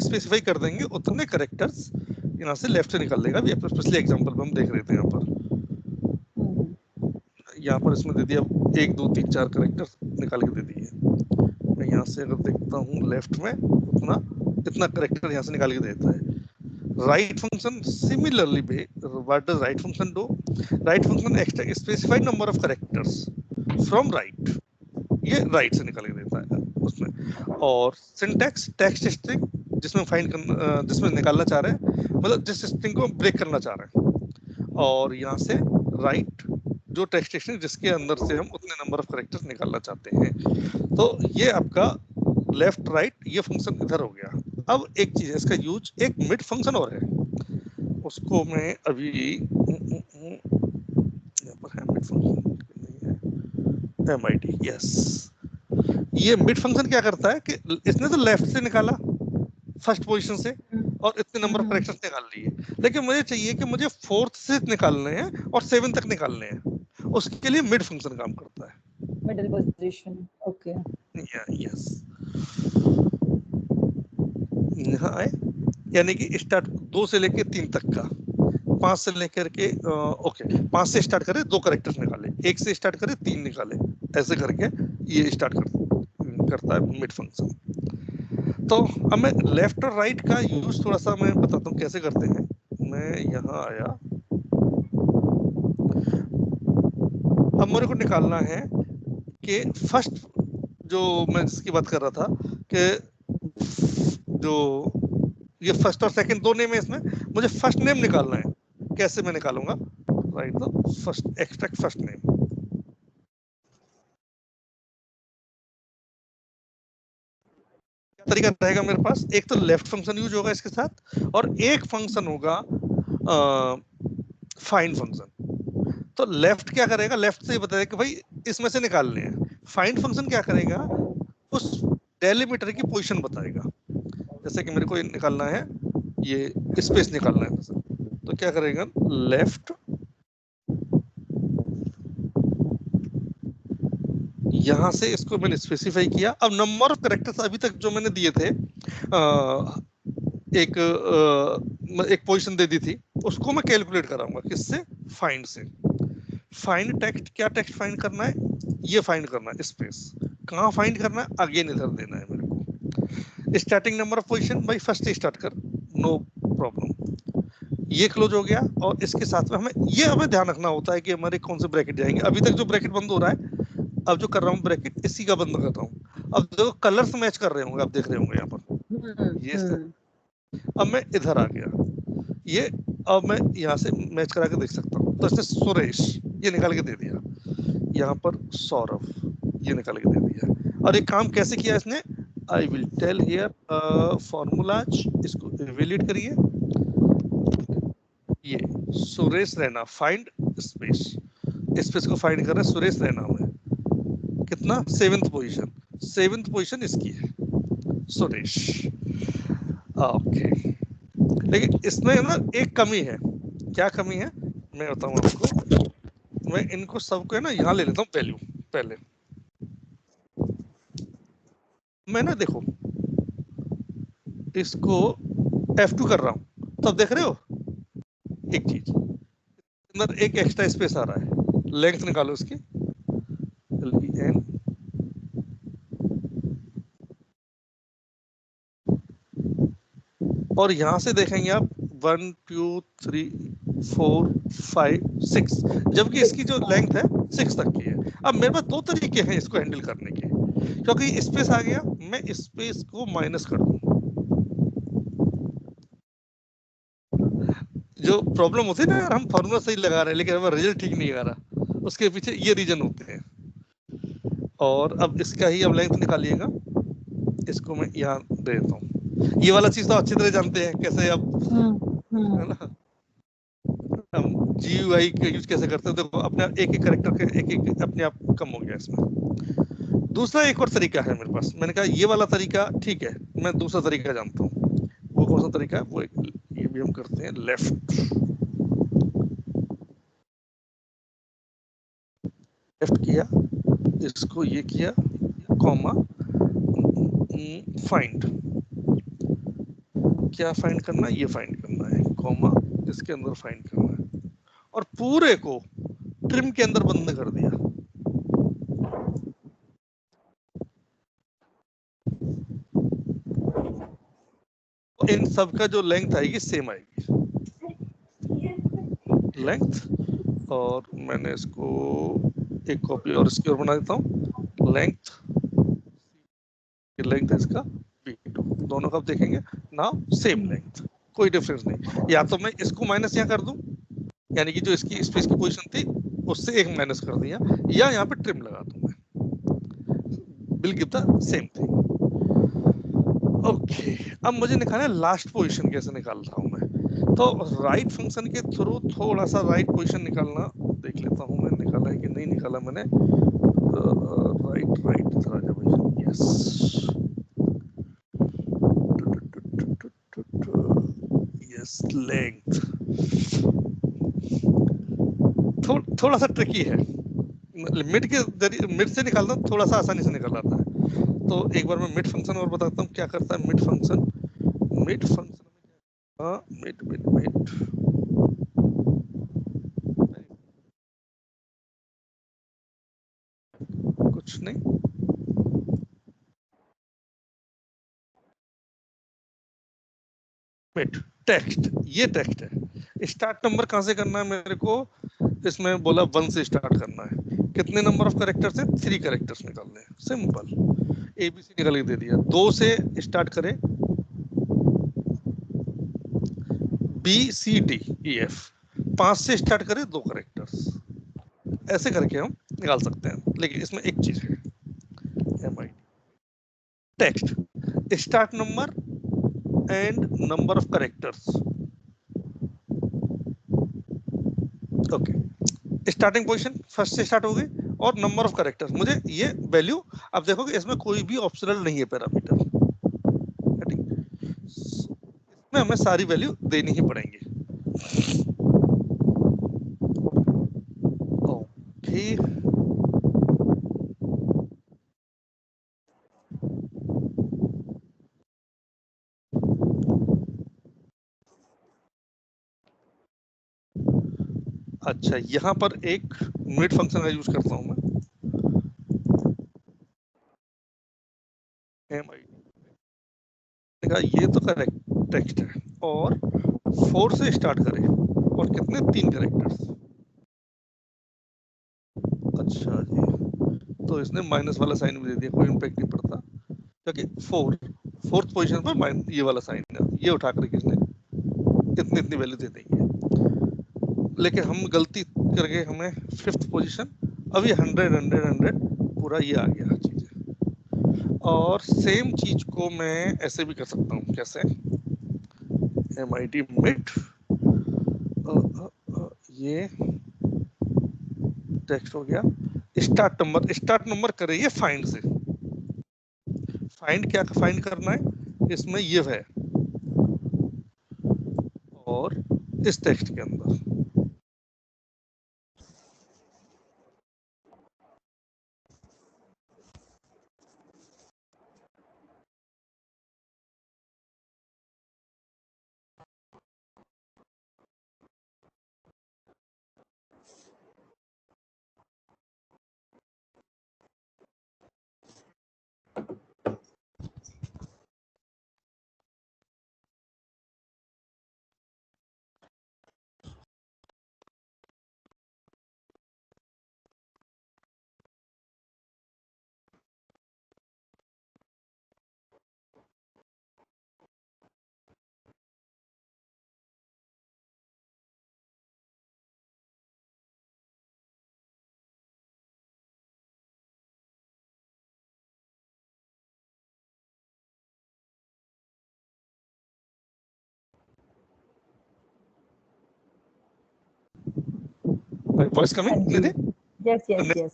स्पेसिफाई कर देंगे उतने कैरेक्टर्स यहाँ से लेफ्ट से निकाल देगा। पिछले एग्जांपल में हम देख रहे थे यहाँ पर इसमें दे दिया 1 2 3 4 कैरेक्टर्स निकाल के दे दिए। मैं यहाँ से अगर देखता हूँ लेफ्ट में उतना इतना कैरेक्टर यहाँ से निकाल के देता है। Right function similarly what does right function do? Right function extract specified number of characters from right. ये राइट से निकाल के देता है उसमें। और सिंटैक्स टेक्स्ट स्ट्रिंग जिसमें जिसमें निकालना चाह रहे हैं, मतलब जिस स्ट्रिंग को ब्रेक करना चाह रहे हैं। और यहाँ से राइट जो टेक्स्ट स्ट्रिंग जिसके अंदर से हम उतने नंबर ऑफ कैरेक्टर्स निकालना चाहते हैं। तो ये आपका लेफ्ट राइट ये फंक्शन इधर हो गया। अब एक चीज है इसका यूज, एक मिड फंक्शन और है, उसको मैं अभी यहाँ पर है मिड फंक्शन MID, यस। ये मिड फंक्शन क्या करता है कि इसने तो लेफ्ट से निकाला फर्स्ट पोजीशन से और इतने नंबर ऑफ कैरेक्टर्स निकाल लिए, लेकिन मुझे चाहिए कि मुझे 4th से निकालने हैं और 7 तक निकालने हैं। उसके लिए मिड फंक्शन काम करता है। Middle position, okay. यस, यहाँ आए यानी कि स्टार्ट 2 से लेके 3 तक का, 5 से लेकर के ओके 5 से स्टार्ट करे 2 कैरेक्टर्स निकाले, 1 से स्टार्ट करे 3 निकाले, ऐसे करके ये स्टार्ट करता है मिड फंक्शन। तो अब मैं लेफ्ट और राइट का यूज थोड़ा सा मैं बताता हूँ कैसे करते हैं। मैं यहाँ आया, अब मेरे को निकालना है कि फर्स्ट जो मैं जिसकी बात कर रहा था कि जो ये फर्स्ट और सेकंड दो नेम है, इसमें मुझे फर्स्ट नेम निकालना है। कैसे मैं निकालूंगा? Right the first extract first name. तरीका रहेगा मेरे पास, एक तो लेफ्ट फंक्शन यूज होगा इसके साथ और एक फंक्शन होगा फाइंड फंक्शन। तो लेफ्ट क्या करेगा, लेफ्ट से बताएगा कि भाई इसमें से निकालने हैं। फाइंड फंक्शन क्या करेगा, उस डेलिमीटर की पोजीशन बताएगा। जैसे कि मेरे को निकालना है, ये स्पेस निकालना है, तो क्या करेगा लेफ्ट, यहां से इसको मैंने स्पेसिफाई किया। अब नंबर ऑफ कैरेक्टर्स अभी तक जो मैंने दिए थे एक पोजीशन दे दी थी, उसको मैं कैलकुलेट कराऊंगा किससे, फाइंड से। फाइंड टेक्स्ट, क्या टेक्स्ट फाइंड करना है, ये फाइंड करना है स्पेस। कहाँ फाइंड करना है, अगेन इधर देना है मेरे को। स्टार्टिंग नंबर ऑफ पोजीशन भाई फर्स्ट से स्टार्ट कर, नो प्रॉब्लम। ये क्लोज हो गया और इसके साथ में हमें ध्यान रखना होता है कि हमारे कौन से ब्रैकेट जाएंगे। अभी तक जो ब्रैकेट बंद हो रहा है, अब जो कर रहा हूँ ब्रैकेट इसी का बंद कर रहा हूँ। अब देखो कलर्स मैच कर रहे होंगे, आप देख रहे होंगे यहाँ पर ये। अब मैं इधर आ गया, ये अब मैं यहाँ से मैच करा के देख सकता हूँ। तो इसने सुरेश ये निकाल के दे दिया, यहाँ पर सौरभ ये निकाल के दे दिया। और एक काम कैसे किया इसने, I will tell here formulas, इसको इवैल्यूएट करिए। ये Suresh Raina, find space, space को फाइंड कर रहे हैं सुरेश रैना में, कितना 7th पोजीशन, 7th पोजीशन इसकी है सुरेश। ओके, लेकिन इसमें ना एक कमी है। क्या कमी है मैं बताऊं आपको। मैं इनको सबको है ना यहाँ ले लेता हूँ वैल्यू पहले। मैं ना देखो इसको F2 कर रहा हूँ, तो आप देख रहे हो एक चीज, अंदर एक एक्स्ट्रा स्पेस आ रहा है। लेंथ निकालो इसकी, LEN, और यहां से देखेंगे आप 1 2 3 4 5 6, जबकि इसकी जो लेंथ है 6 तक की है। अब मेरे पास दो तरीके हैं इसको हैंडल करने के, क्योंकि स्पेस आ गया, मैं स्पेस को माइनस कर दूं। जो प्रॉब्लम होती है ना, हम फॉर्मूला सही लगा रहे हैं लेकिन हमारा रिजल्ट ठीक नहीं आ रहा, उसके पीछे ये रीजन होते हैं। और अब इसका ही अब लेंथ निकालिएगा, इसको मैं यहाँ दे देता हूँ। ये वाला चीज तो अच्छी तरह जानते हैं कैसे अब, है ना, हम GUI का यूज कैसे करते हैं। देखो अपने एक एक करेक्टर के एक एक अपने आप कम हो गया इसमें। दूसरा एक और तरीका है मेरे पास, मैंने कहा ये वाला तरीका ठीक है, मैं दूसरा तरीका जानता हूँ। वो कौन सा तरीका है, वो ये भी हम करते हैं, लेफ्ट किया, इसको ये किया, कॉमा, फाइंड, क्या फाइंड करना है, ये फाइंड करना है, कॉमा, इसके अंदर फाइंड करना है, और पूरे को ट्रिम के अंदर बंद कर दिया। इन सब का जो लेंथ आएगी सेम आएगी, लेंथ, और मैंने इसको एक कॉपी और इसकी ओर बना देता हूँ, लेंथ, लेंथ है इसका V2, दोनों का आप देखेंगे ना सेम लेंथ, कोई डिफरेंस नहीं। या तो मैं इसको माइनस यहाँ कर दूं, यानी कि जो इसकी स्पेस की पोजीशन थी उससे एक माइनस कर दिया, या यहाँ पे ट्रिम लगा दूं मैं, will give the same thing. Okay, अब मुझे निकालना है लास्ट पोजीशन, कैसे निकालता हूँ मैं, तो राइट फंक्शन के थ्रू थोड़ा सा राइट पोजीशन निकालना देख लेता हूँ मैं, निकाला है कि नहीं निकाला मैंने। राइट इधर आ जा भाई, यस, यस, लेंथ थोड़ा सा ट्रिकी है, मिड से निकालना थोड़ा सा आसानी से निकल आता है। तो एक बार मैं मिड फंक्शन और बताता हूँ क्या करता है मिड फंक्शन। मिड फंक्शन, हाँ, मिड मिड मिड, कुछ नहीं, मिड टेक्स्ट, ये टेक्स्ट है। स्टार्ट नंबर कहाँ से करना है मेरे को, इसमें बोला 1 से स्टार्ट करना है। कितने नंबर ऑफ करेक्टर्स है, 3 करेक्टर्स निकालने हैं, सिंपल। ABC निकल के दे दिया। 2 से स्टार्ट करें, BCDEF, 5 से स्टार्ट करें 2 करेक्टर्स, ऐसे करके हम निकाल सकते हैं। लेकिन इसमें एक चीज है, MID text, start number and number of characters. Okay, starting position first से स्टार्ट हो गई, और नंबर ऑफ करेक्टर्स, मुझे ये वैल्यू, अब देखोगे इसमें कोई भी ऑप्शनल नहीं है पैरामीटर, इसमें हमें सारी वैल्यू देनी ही पड़ेंगी। ओके, अच्छा, यहाँ पर एक मिड फंक्शन का यूज करता हूँ मैं, MID, ये तो करेक्ट टेक्स्ट है, और 4 से स्टार्ट करें, और कितने, 3 करेक्टर्स। अच्छा जी, तो इसने माइनस वाला साइन भी दे दिया, कोई इम्पैक्ट नहीं पड़ता, क्योंकि फोर्थ पोजीशन पर ये वाला साइन है, ये उठा करके इसने इतनी इतनी वैल्यू दे देंगे। लेकिन हम गलती करके हमें फिफ्थ पोजीशन, अब ये 100 पूरा ये आ गया चीजें। और सेम चीज को मैं ऐसे भी कर सकता हूँ, कैसे, MID मिड, ये टेक्स्ट हो गया, स्टार्ट नंबर करे ये फाइंड से, फाइंड क्या फाइंड करना है, इसमें ये है, और इस टेक्स्ट के अंदर वॉइस कमिंग निधि? यस यस यस,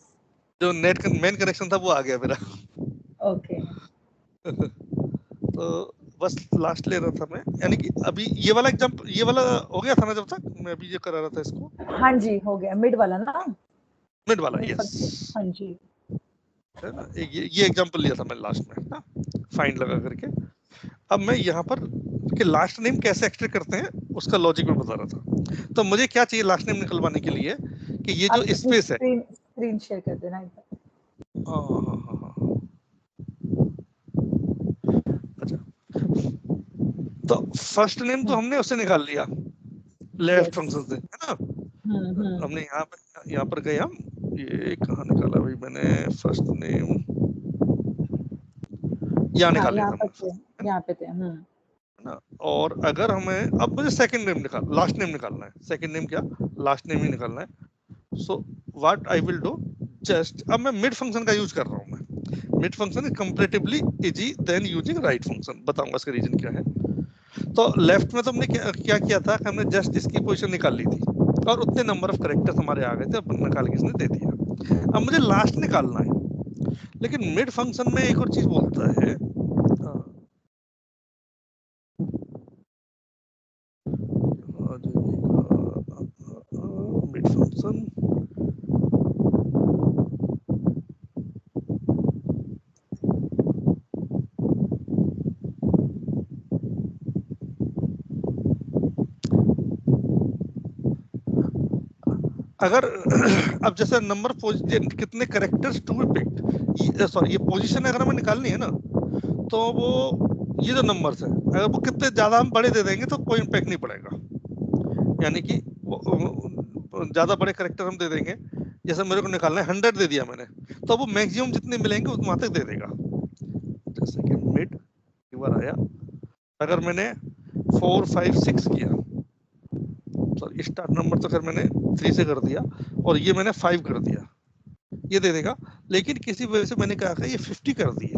जो नेट का मेन कनेक्शन था वो आ गया मेरा। ओके। तो बस लास्ट ले रहा था मैं, यानी कि अभी ये वाला एग्जांपल, ये वाला हो गया था ना जब तक मैं अभी ये करा रहा था इसको? हाँ जी, हो गया मिड वाला ना, मिड वाला, मिड यस, फंक्शन, हाँ जी। है ना। ये एग्जांपल लिया था मैं लास्ट में ना, फाइंड लगा करके। अब मैं यहाँ पर कि लास्ट नेम कैसे एक्सट्रैक्ट करते हैं उसका लॉजिक में बता रहा था। तो मुझे क्या चाहिए लास्ट नेम निकलवाने के लिए, कि ये जो आप स्पेस है, स्क्रीन शेयर कर देना एक बार। हाँ, अच्छा, तो फर्स्ट नेम तो हमने उससे निकाल लिया लेफ्ट फंक्शन से, है ना। हमने यहाँ पर गए हम, ये कहाँ निकाला भाई मैंने फर्स्ट नेम, यहाँ निकाल लिया था हमने, यहाँ पे थे। है ना। और अगर हमें अब मुझे सेकंड नेम लास्ट नेम निकालना है, सेकंड नेम क्या, लास्ट नेम ही निकालना है। So what I will do, just अब मैं मिड फंक्शन का यूज कर रहा हूँ। मैं mid function is comparatively easy then using right function, बताऊंगा इसका रीजन क्या है। तो लेफ्ट में तो हमने क्या किया था, हमने जस्ट इसकी पोजीशन निकाल ली थी और उतने नंबर ऑफ कैरेक्टर्स हमारे आ गए थे, अपन निकाल के इसने दे दिया। अब मुझे लास्ट निकालना है, लेकिन मिड फंक्शन में एक और चीज बोलता है, मिड फंक्शन अगर अब जैसे नंबर कितने characters to be picked, sorry ये पोजीशन अगर हमें निकालनी है ना, तो वो ये जो नंबर्स है अगर वो कितने ज्यादा हम बड़े दे देंगे तो कोई इम्पैक्ट नहीं पड़ेगा। यानी कि ज्यादा बड़े कैरेक्टर हम दे देंगे, जैसे मेरे को निकालना है 100 दे दिया मैंने, तो वो मैक्सिमम जितने मिलेंगे वहां तक दे देगा। जैसे कि मिड बार आया, अगर मैंने 4 5 6 किया, सॉरी स्टार्ट नंबर तो खैर मैंने 3 से कर दिया और ये मैंने 5 कर दिया, ये दे देगा। लेकिन किसी वजह से मैंने कहा ये 50 कर दिए,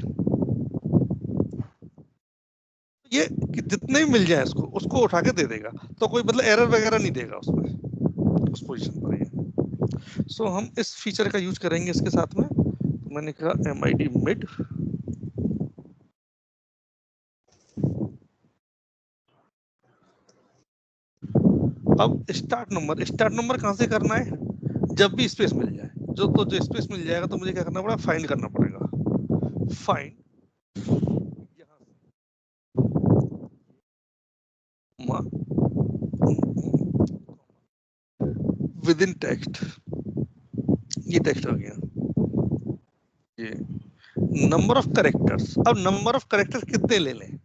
ये कि जितने भी मिल जाए उसको उठा के दे देगा, तो कोई मतलब एरर वगैरह नहीं देगा उसमें, उस पोजीशन पर ये। सो हम इस फीचर का यूज करेंगे इसके साथ में। तो मैंने कहा MID मिड, अब स्टार्ट नंबर कहां से करना है, जब भी स्पेस मिल जाए, जो स्पेस मिल जाएगा तो मुझे क्या करना पड़ेगा, फाइंड करना पड़ेगा। फाइंड विद इन टेक्स्ट, ये टेक्स्ट हो गया, ये नंबर ऑफ कैरेक्टर्स। अब नंबर ऑफ कैरेक्टर्स कितने ले लें,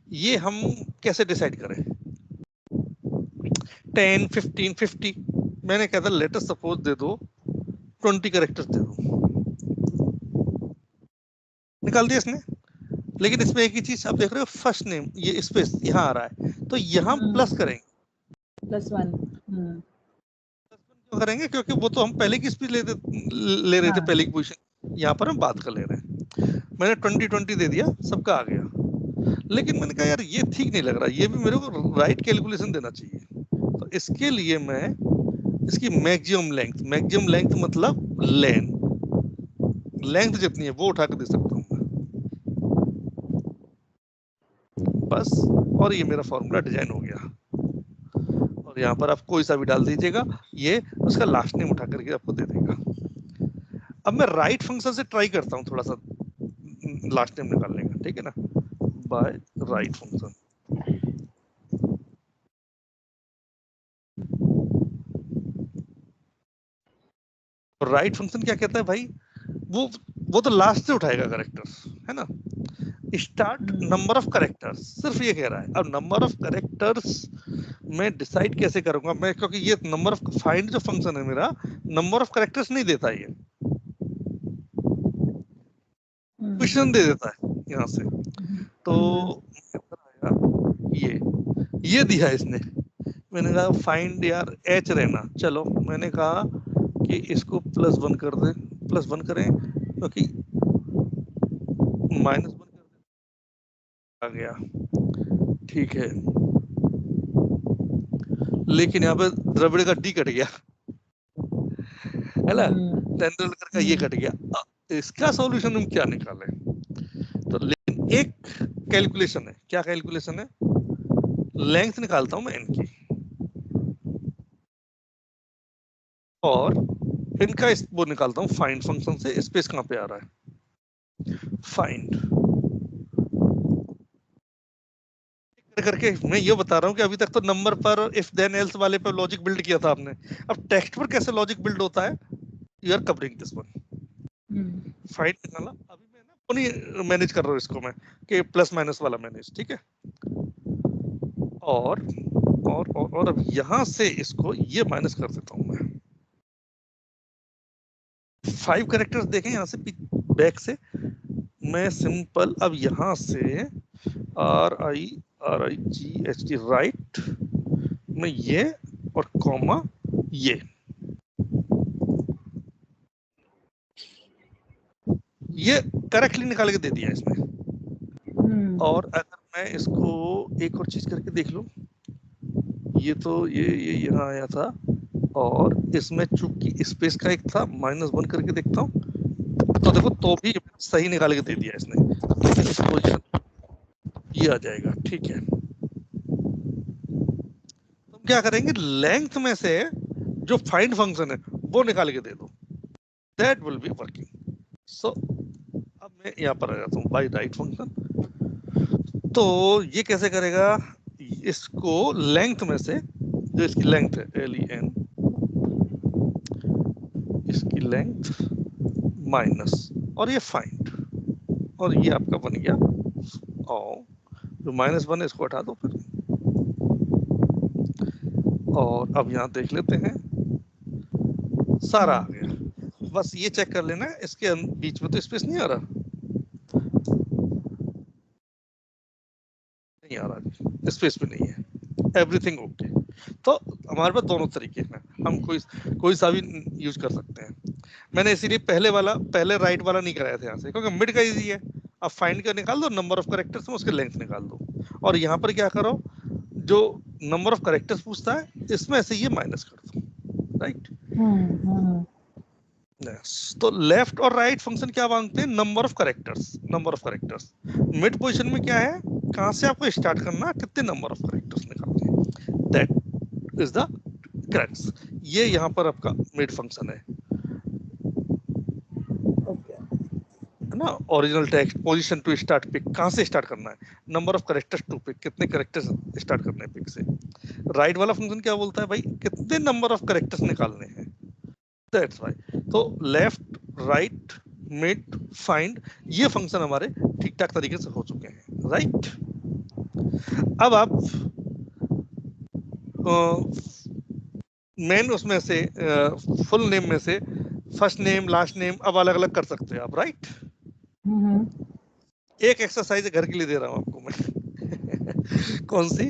ये हम कैसे डिसाइड करें, 10 15 50, मैंने कहा था लेटेस्ट सपोज दे दो 20 कैरेक्टर्स दे दो, निकाल दिया इसने। लेकिन इसमें एक ही चीज आप देख रहे हो, फर्स्ट नेम ये स्पेस यहाँ आ रहा है, तो यहाँ प्लस करेंगे, +1 क्यों करेंगे, क्योंकि वो तो हम पहले की स्पीड ले रहे थे, पहले की पोजीशन, यहाँ पर हम बात कर ले रहे हैं। मैंने 20 20 दे दिया, सबका आ गया। लेकिन मैंने कहा यार ये ठीक नहीं लग रहा, ये भी मेरे को राइट कैलकुलेशन देना चाहिए। तो इसके लिए मैं इसकी मैक्सिमम लेंथ मतलब लेंथ जितनी है वो उठा कर दे सकता हूँ बस। और ये मेरा फॉर्मूला डिजाइन हो गया, और यहाँ पर आप कोई सा भी डाल दीजिएगा, ये उसका लास्ट नेम उठा करके आपको दे देगा। अब मैं राइट फंक्शन से ट्राई करता हूँ थोड़ा सा लास्ट नेम निकालने का, ठीक है ना, by right function. Right function क्या कहता है भाई, वो तो लास्ट से उठाएगा कैरेक्टर्स, है ना। स्टार्ट नंबर ऑफ कैरेक्टर्स, सिर्फ ये कह रहा है। अब नंबर ऑफ कैरेक्टर्स मैं डिसाइड कैसे करूंगा मैं, क्योंकि ये नंबर ऑफ फाइंड जो फंक्शन है मेरा, नंबर ऑफ कैरेक्टर्स नहीं देता, ये क्वेश्चन दे देता है यहाँ से। तो ये दिया इसने, मैंने कहा फाइंड यार एच रहना, चलो मैंने कहा कि इसको +1 कर दे, +1 करें, क्योंकि -1 कर दे आ गया, ठीक है। लेकिन यहाँ पे द्रविड़ का डी कट गया, है ना, तेंदुलकर का ये कट गया। इसका सॉल्यूशन हम क्या निकालें? तो लेकिन एक कैलकुलेशन है। क्या कैलकुलेशन है? लेंथ निकालता हूं मैं इनकी, और इनका वो निकालता हूं फाइंड फंक्शन से। स्पेस कहां पे आ रहा है? फाइंड करके मैं ये बता रहा हूं कि अभी तक तो नंबर पर इफ देन एल्स वाले पर लॉजिक बिल्ड किया था आपने। अब टेक्स्ट पर कैसे लॉजिक बिल्ड होता है, you are covering this one. Find निकाला, अभी मैं ना नहीं मैनेज कर रहा हूं इसको मैं, कि प्लस माइनस वाला मैनेज, ठीक है। और अब यहां से इसको ये माइनस कर देता हूं मैं। 5 कैरेक्टर्स देखें यहां से बैक से, मैं सिंपल अब यहां से RIGHT राइट में ये और कॉमा ये करेक्टली निकाल के दे दिया इसने। और अगर मैं इसको एक और चीज करके देख लूं, ये तो ये यहाँ आया था, और इसमें चूंकि स्पेस का एक था, -1 करके देखता हूँ, तो देखो तो भी सही निकाल के दे दिया इसने, लेकिन इस पोजीशन ये आ जाएगा, ठीक है। तुम क्या करेंगे, लेंथ में से जो फाइंड फंक्शन है वो निकाल के दे दो, दैट विल बी वर्किंग। सो अब मैं यहाँ पर आ जाता हूँ, बाय राइट फंक्शन। तो ये कैसे करेगा, इसको लेंथ में से, जो इसकी लेंथ है LEN, इसकी लेंथ माइनस, और ये फाइंड, और ये आपका बन गया, और जो -1 है इसको हटा दो फिर। और अब यहाँ देख लेते हैं, सारा आ गया। बस ये चेक कर लेना है, इसके बीच में तो स्पेस नहीं आ रहा, नहीं आ रहा जी, स्पेस भी नहीं है, एवरीथिंग ओके। तो हमारे पास दोनों तरीके हैं, हम कोई सा भी यूज कर सकते हैं। मैंने इसीलिए पहले राइट वाला नहीं कराया था यहाँ से, क्योंकि मिड का इजी है। अब फाइंड कर निकाल दो नंबर ऑफ कैरेक्टर्स में, उसके लेंथ निकाल दो, और यहाँ पर क्या करो, जो नंबर ऑफ कैरेक्टर्स पूछता है इसमें से ये माइनस कर दो, राइट। तो लेफ्ट और राइट फंक्शन क्या मांगते हैं, number of characters. Mid position में क्या है, कहां से आपको स्टार्ट करना, कितने नंबर ऑफ कैरेक्टर्स निकालने हैं, दैट इज द क्रक्स। ये यहाँ पर आपका मिड फंक्शन है ना। Original text, position to start pick, कहां से स्टार्ट करना है, number of characters to pick, कितने कैरेक्टर्स स्टार्ट करने हैं पिक से। राइट वाला फंक्शन क्या बोलता है भाई, कितने नंबर ऑफ कैरेक्टर्स निकालने हैं, दैट्स व्हाई। तो लेफ्ट, राइट, मिड, फाइंड, ये फंक्शन हमारे ठीक ठाक तरीके से हो चुके हैं, राइट। अब आप मेन उसमें से फुल नेम में से फर्स्ट नेम लास्ट नेम अब अलग अलग कर सकते हैं आप, राइट। एक एक्सरसाइज घर के लिए दे रहा हूं आपको मैं कौन सी,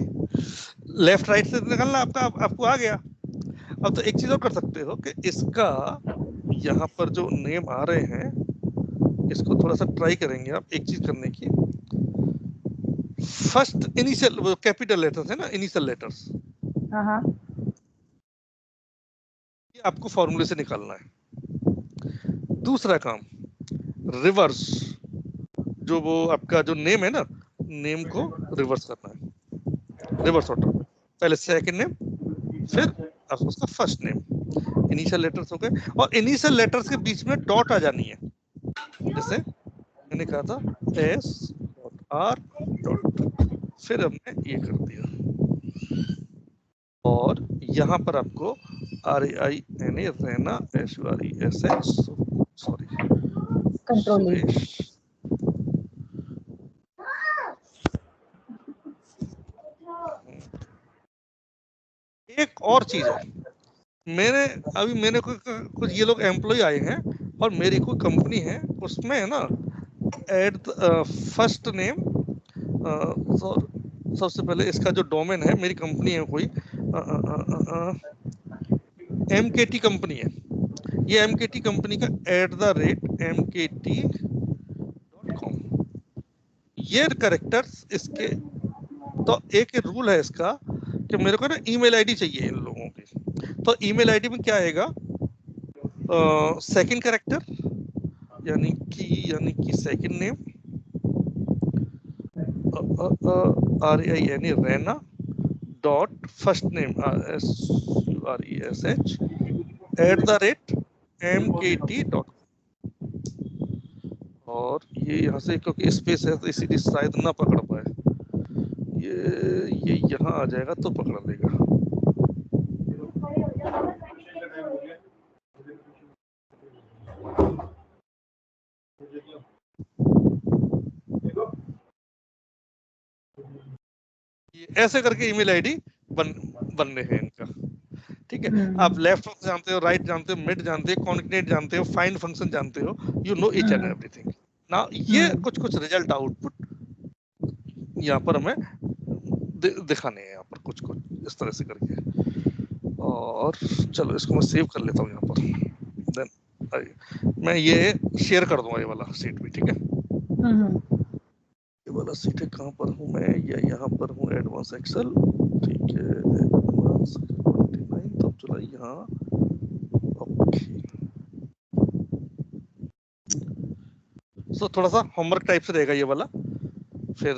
लेफ्ट राइट से निकालना आपको आ गया। अब तो एक चीज और कर सकते हो कि इसका यहाँ पर जो नेम आ रहे हैं, इसको थोड़ा सा ट्राई करेंगे आप एक चीज करने की। फर्स्ट इनिशियल कैपिटल लेटर्स है ना, इनिशियल लेटर्स, ये आपको फॉर्मूले से निकालना है। दूसरा काम, रिवर्स, जो वो आपका जो नेम है ना, नेम को रिवर्स करना है, रिवर्स ऑर्डर, पहले सेकंड नेम फिर उसका फर्स्ट नेम, इनिशियल लेटर्स हो गए, और इनिशियल लेटर्स के बीच में डॉट आ जानी है, जैसे मैंने कहा था S.R. फिर हमने ये कर दिया, और यहाँ पर आपको RAINA रहना SURESH, सॉरी कंट्रोल। एक और चीज है, मेरे को कुछ ये लोग एम्प्लॉय आए हैं, और मेरी कोई कंपनी है, उसमें है ना एट फर्स्ट नेम, सबसे पहले इसका जो डोमेन है, मेरी कंपनी है कोई MKT कंपनी है, ये MKT कंपनी का @mkt.com, ये कैरेक्टर्स इसके। तो एक रूल है इसका कि मेरे को ना ईमेल आईडी चाहिए इन लोगों की, तो ईमेल आईडी में क्या आएगा, सेकंड कैरेक्टर यानी कि second name RAIN Raina dot first name SURESH @MKT. और ये यहाँ से क्योंकि स्पेस है तो इसीलिए शायद ना पकड़ पाए, ये यहाँ आ जाएगा तो पकड़ लेगा। ये ऐसे करके ईमेल आईडी बनने हैं इनका, ठीक है। आप लेफ्ट फंक्शन जानते हो, राइट जानते हो, मिड जानते हो, कॉन्केटेनेट जानते हो, फाइंड फंक्शन जानते हो, you know each and everything. ना ये कुछ रिजल्ट आउटपुट यहाँ पर हमें दिखाने हैं, यहाँ पर कुछ इस तरह से करके। और चलो इसको मैं सेव कर लेता हूँ यहाँ पर, देन मैं ये शेयर कर दूंगा ये वाला सीट भी, ठीक है। ये वाला सीट है, कहाँ पर हूँ मैं, या यहाँ पर हूँ, एडवांस एक्सेल, ठीक है, एडवांस 29 जुलाई यहाँ, ओके। सो थोड़ा सा होमवर्क टाइप से रहेगा ये वाला, फिर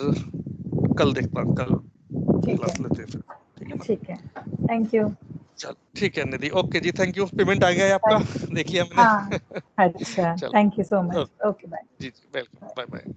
कल देखता हूँ, कल क्लास लेते हैं फिर, ठीक है ना। ठीक है, थैंक यू। चल ठीक है Nidhi, okay ji, thank you. Payment आ गया है आपका, देख लिया मैंने। हाँ, अच्छा, thank you so much. Okay bye. जी वेलकम, बाय बाय।